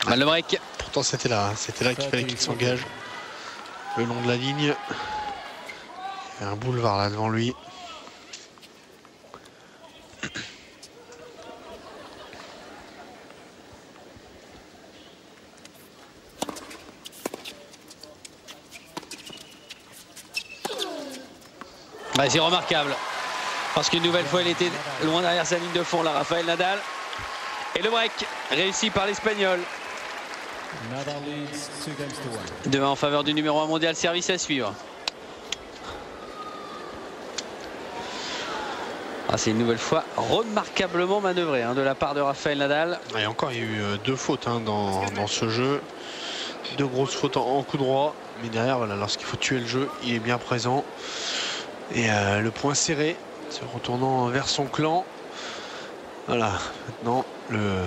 Mal le break. Pourtant c'était là qu'il fallait qu'il s'engage le long de la ligne. Il y a un boulevard là devant lui. Ouais, c'est remarquable. Parce qu'une nouvelle fois, il était loin derrière sa ligne de fond, là, Rafael Nadal. Et le break réussi par l'Espagnol. Demain en faveur du numéro 1 mondial, service à suivre. Ah, c'est une nouvelle fois remarquablement manœuvré de la part de Rafael Nadal. Et encore, il y a eu deux fautes dans ce jeu. Deux grosses fautes en coup droit. Mais derrière, voilà, lorsqu'il faut tuer le jeu, il est bien présent. Et le point serré, se retournant vers son clan. Voilà, maintenant le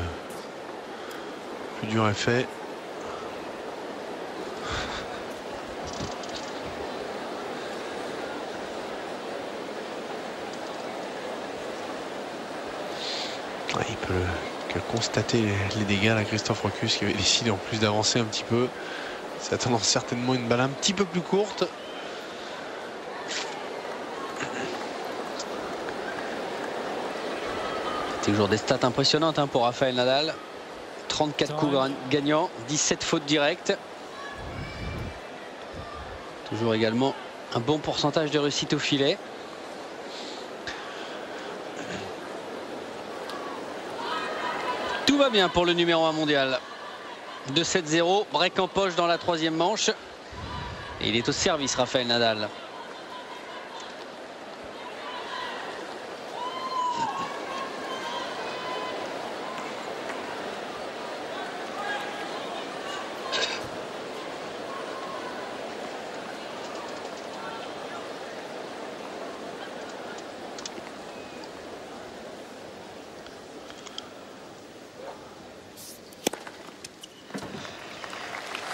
plus dur est fait. Ouais, il peut que constater les dégâts là, Christophe Rochus, qui avait décidé en plus d'avancer un petit peu. S'attendant certainement une balle un petit peu plus courte. Toujours des stats impressionnantes hein, pour Rafael Nadal. 34 coups gagnants, 17 fautes directes. Toujours également un bon pourcentage de réussite au filet. Tout va bien pour le numéro 1 mondial. 2-7-0, break en poche dans la troisième manche. Et il est au service, Rafael Nadal.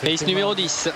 Ace numéro 10.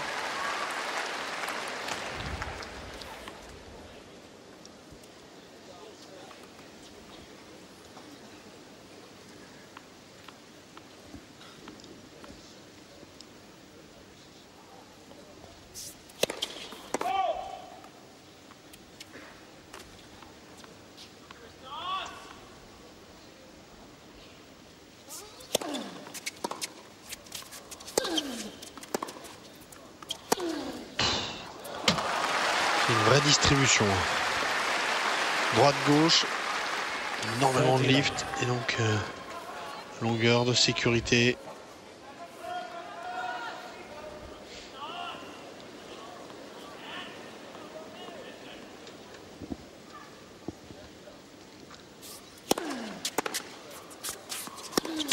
Une vraie distribution. Droite-gauche, énormément de lift et donc longueur de sécurité.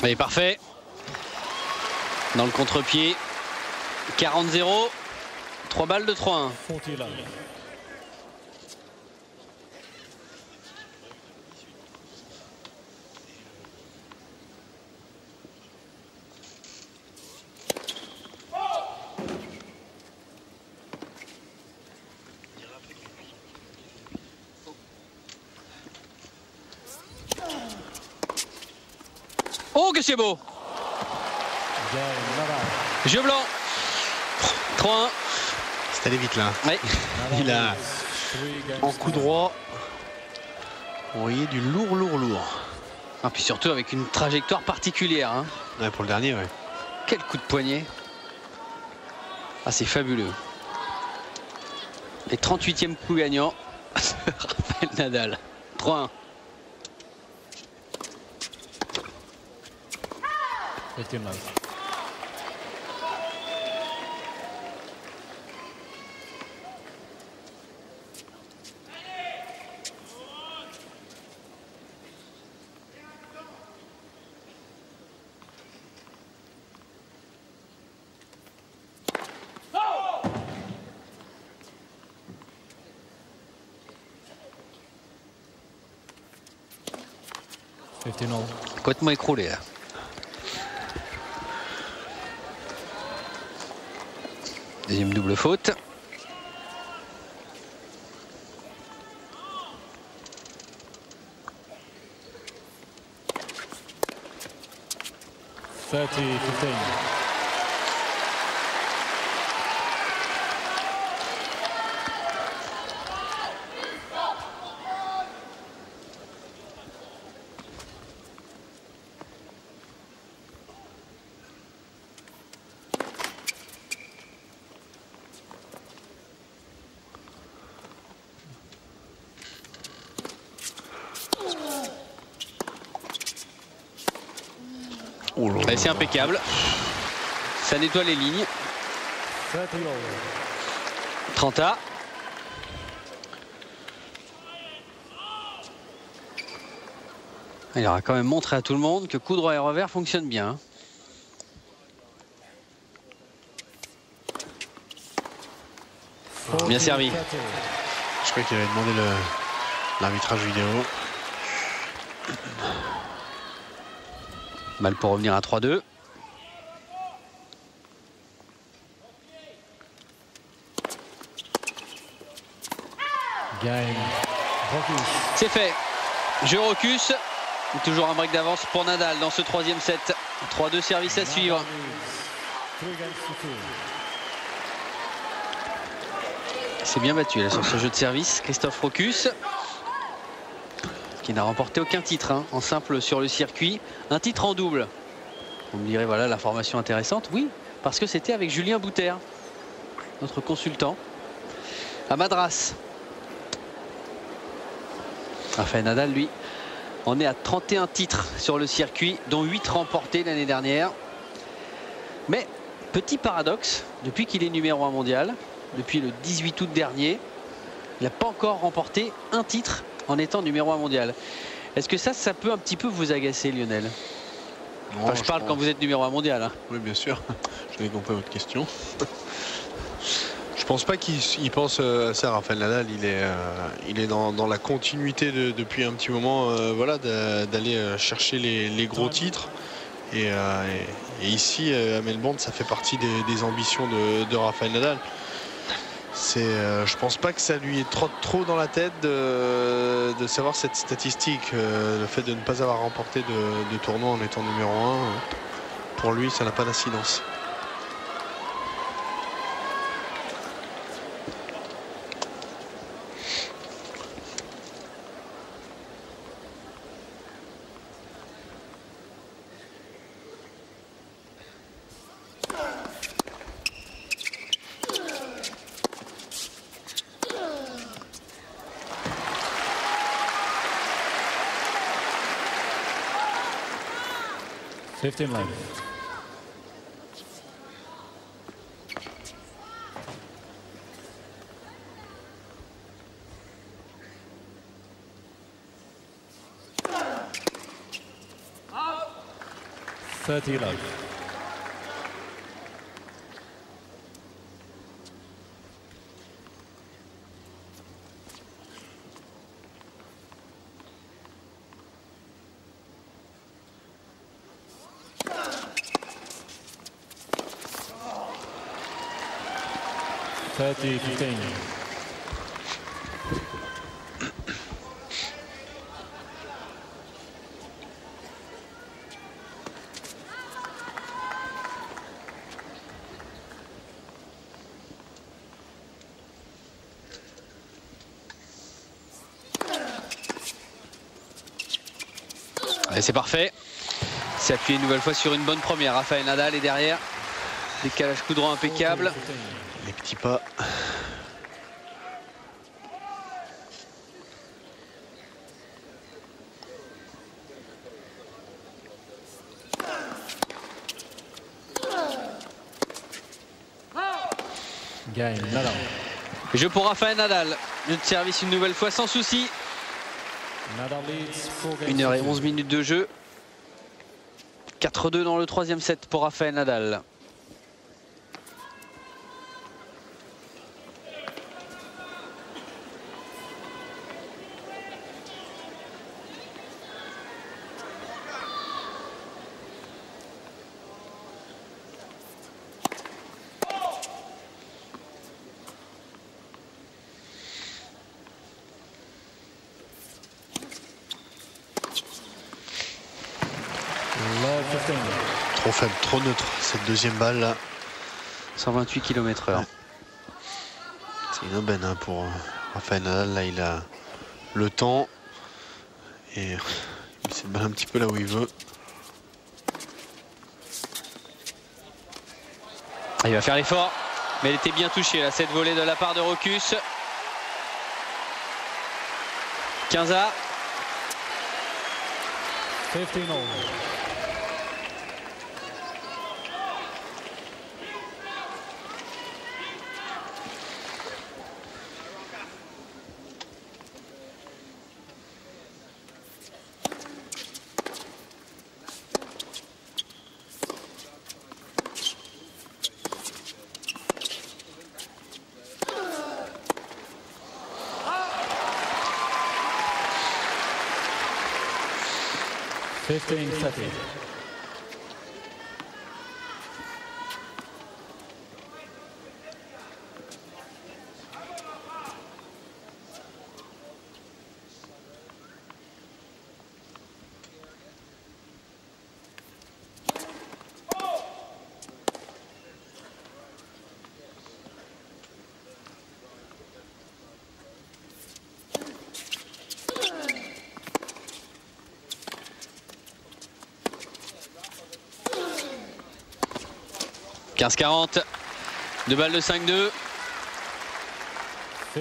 Allez, parfait. Dans le contre-pied. 40-0. 3 balles de 3-1. Oh, que c'est beau! Jeu blanc. 3-1. C'est allé vite là. Oui. Il a en coup droit. Vous voyez du lourd. Ah, puis surtout avec une trajectoire particulière. Hein. Ouais, pour le dernier, ouais. Quel coup de poignet. Ah, c'est fabuleux. Et 38e coup gagnant. Rafael Nadal. 3-1. Complètement écroulé là. Deuxième double faute. C'est impeccable. Ça nettoie les lignes. 30A. Il aura quand même montré à tout le monde que coup droit et revers fonctionnent bien. Bien servi. Je crois qu'il avait demandé l'arbitrage vidéo. Mal pour revenir à 3-2. Game. Rocus. C'est fait. Jeu Rocus. Toujours un break d'avance pour Nadal dans ce troisième set. 3-2 services à suivre. 3 games to 2. C'est bien battu là sur ce jeu de service. Christophe Rocus, qui n'a remporté aucun titre hein, en simple sur le circuit. Un titre en double. Vous me direz, voilà l'information intéressante. Oui, parce que c'était avec Julien Bouter, notre consultant, à Madras. Rafael Nadal, lui, en est à 31 titres sur le circuit, dont 8 remportés l'année dernière. Mais, petit paradoxe, depuis qu'il est numéro 1 mondial, depuis le 18 août dernier, il n'a pas encore remporté un titre en étant numéro 1 mondial. Est-ce que ça peut un petit peu vous agacer, Lionel? Non, enfin, je parle quand vous êtes numéro 1 mondial. Hein. Oui, bien sûr. J'avais compris votre question. Je pense pas qu'il pense à ça, Rafael Nadal. Il est dans la continuité depuis un petit moment, voilà, d'aller chercher les gros titres. Et ici, à Melbourne, ça fait partie des ambitions de Rafael Nadal. Je pense pas que ça lui est trop dans la tête de savoir cette statistique. Le fait de ne pas avoir remporté de tournoi en étant numéro 1, pour lui, ça n'a pas d'incidence. Fifteen left. Out. 30 left. Et c'est parfait. C'est appuyé une nouvelle fois sur une bonne première. Rafael Nadal est derrière. Décalage coup droit impeccable. Les petits pas. Game, Nadal. Jeu pour Rafael Nadal. Jeu de service une nouvelle fois sans souci. 1h11 de jeu. 4-2 dans le troisième set pour Rafael Nadal. Trop faible, trop neutre cette deuxième balle là. 128 km/h. Ouais. C'est une aubaine hein, pour Rafael Nadal. Là, il a le temps et il met cette balle un petit peu là où il veut. Il va faire l'effort, mais elle était bien touchée là, cette volée de la part de Rocus. 15-A. 15-0. 15-40. 2 balles de 5-2. 15-40.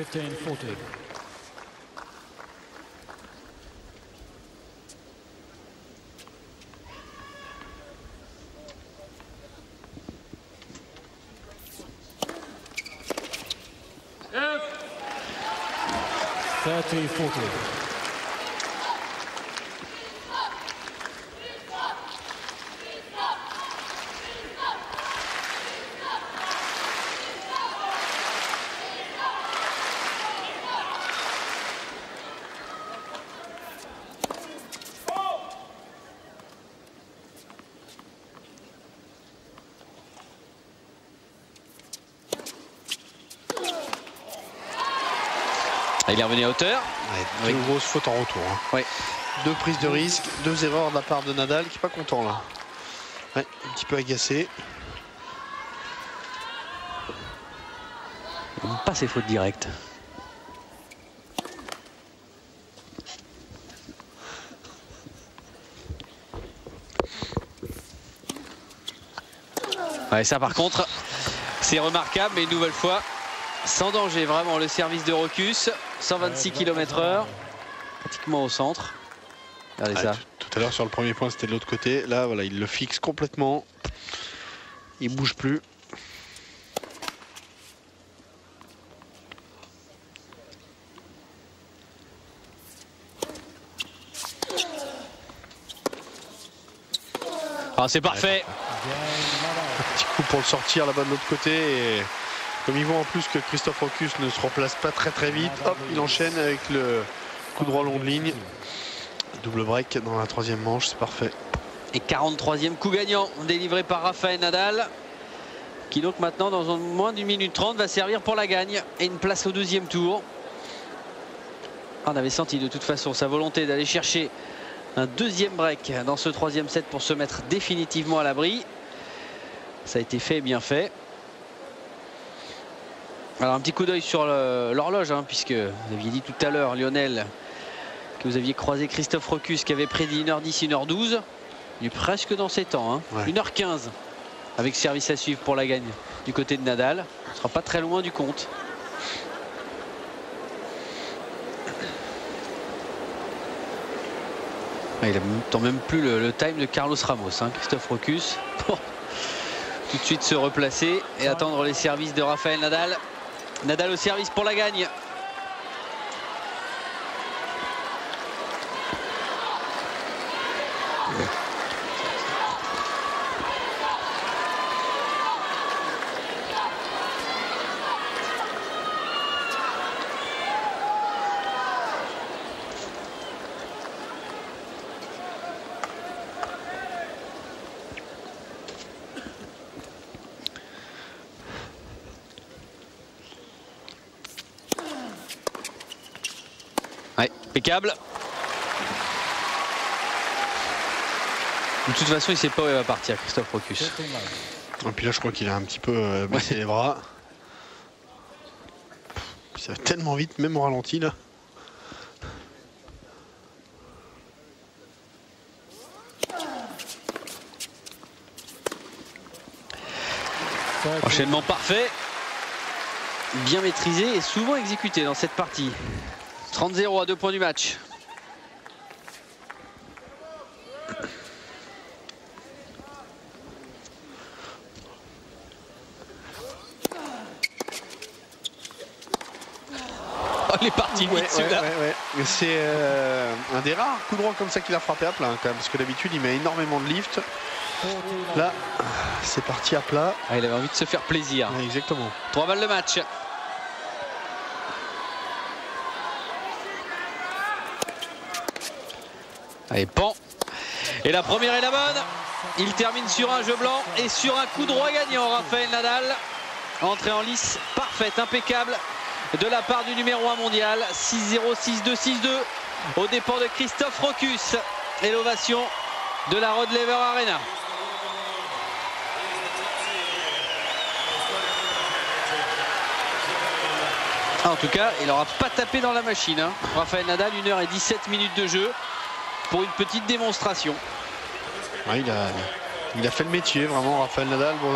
F. 30-40. Il est revenu à hauteur. Ouais, deux grosses fautes en retour. Hein. Ouais. 2 prises de risque, 2 erreurs de la part de Nadal qui n'est pas content là. Ouais, un petit peu agacé. Pas ses fautes directes. Ouais, ça par contre, c'est remarquable, mais une nouvelle fois, sans danger, vraiment le service de Rochus, 126 km/h, pratiquement au centre. Regardez ça. Tout à l'heure sur le premier point c'était de l'autre côté. Là voilà, il le fixe complètement. Il bouge plus. Ah, c'est parfait. Petit coup pour le sortir là-bas de l'autre côté. Et comme ils voient en plus que Christophe Rochus ne se replace pas très vite, hop, il enchaîne avec le coup droit long de ligne. Double break dans la 3e manche, c'est parfait. Et 43e coup gagnant délivré par Rafael Nadal, qui donc maintenant dans moins d'une minute 30 va servir pour la gagne et une place au 2e tour. On avait senti de toute façon sa volonté d'aller chercher un 2e break dans ce 3e set pour se mettre définitivement à l'abri. Ça a été fait et bien fait. Alors un petit coup d'œil sur l'horloge, hein, puisque vous aviez dit tout à l'heure, Lionel, que vous aviez croisé Christophe Rochus qui avait prédit 1h10, 1h12. Il est presque dans ses temps. Hein. Ouais. 1h15 avec service à suivre pour la gagne du côté de Nadal. On ne sera pas très loin du compte. Il n'attend même plus le time de Carlos Ramos, hein, Christophe Rochus. Pour tout de suite se replacer et attendre les services de Rafael Nadal. Nadal au service pour la gagne. Ouais, impeccable. De toute façon, il ne sait pas où il va partir, Christophe Rochus. Et puis là, je crois qu'il a un petit peu baissé les bras. Ça va tellement vite, même au ralenti là. Enchaînement parfait. Bien maîtrisé et souvent exécuté dans cette partie. 30-0 à 2 points du match. Oh, il est parti vite celui-là. Mais c'est un des rares coups droits comme ça qu'il a frappé à plat, hein, quand même, parce que d'habitude il met énormément de lift. Là, c'est parti à plat. Ah, il avait envie de se faire plaisir. Ouais, exactement. 3 balles de match. Allez, pan. Et la première est la bonne. Il termine sur un jeu blanc et sur un coup droit gagnant, Rafael Nadal. Entrée en lice parfaite, impeccable de la part du numéro 1 mondial. 6-0, 6-2, 6-2 aux dépens de Christophe Rochus. Et l'ovation de la Rod Laver Arena. En tout cas, il n'aura pas tapé dans la machine. Hein. Rafael Nadal, 1h17 minutes de jeu pour une petite démonstration. Ouais, il a Il a fait le métier vraiment, Rafael Nadal. Bon,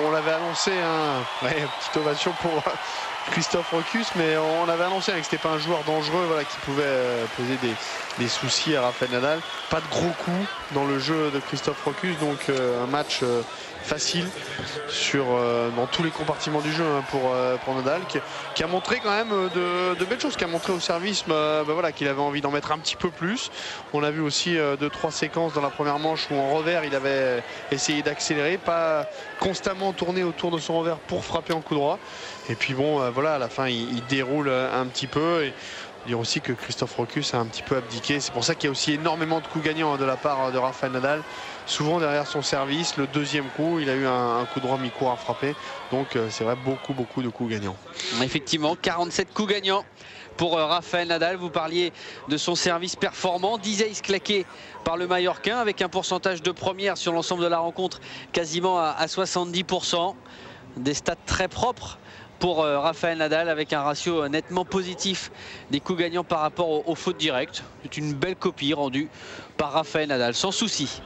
on l'avait annoncé, hein. Ouais, petite ovation pour Christophe Rokus, mais on avait annoncé que c'était pas un joueur dangereux, voilà, qui pouvait poser des soucis à Rafael Nadal. Pas de gros coups dans le jeu de Christophe Rokus, donc un match facile dans tous les compartiments du jeu, hein, pour Nadal, qui a montré quand même de belles choses, qui a montré au service voilà, qu'il avait envie d'en mettre un petit peu plus. On a vu aussi 2-3 séquences dans la première manche où en revers il avait essayé d'accélérer, pas constamment tourner autour de son revers pour frapper en coup droit. Et puis bon, voilà, à la fin il déroule un petit peu. Et dire aussi que Christophe Rokus a un petit peu abdiqué. C'est pour ça qu'il y a aussi énormément de coups gagnants de la part de Rafael Nadal. Souvent derrière son service, le deuxième coup, il a eu un coup droit mi-court à frapper. Donc c'est vrai, beaucoup de coups gagnants. Effectivement, 47 coups gagnants pour Rafael Nadal. Vous parliez de son service performant. 10 aces claqués par le Mallorquin avec un pourcentage de première sur l'ensemble de la rencontre quasiment à 70%. Des stats très propres pour Rafael Nadal avec un ratio nettement positif des coups gagnants par rapport aux fautes directes. C'est une belle copie rendue par Rafael Nadal, sans souci.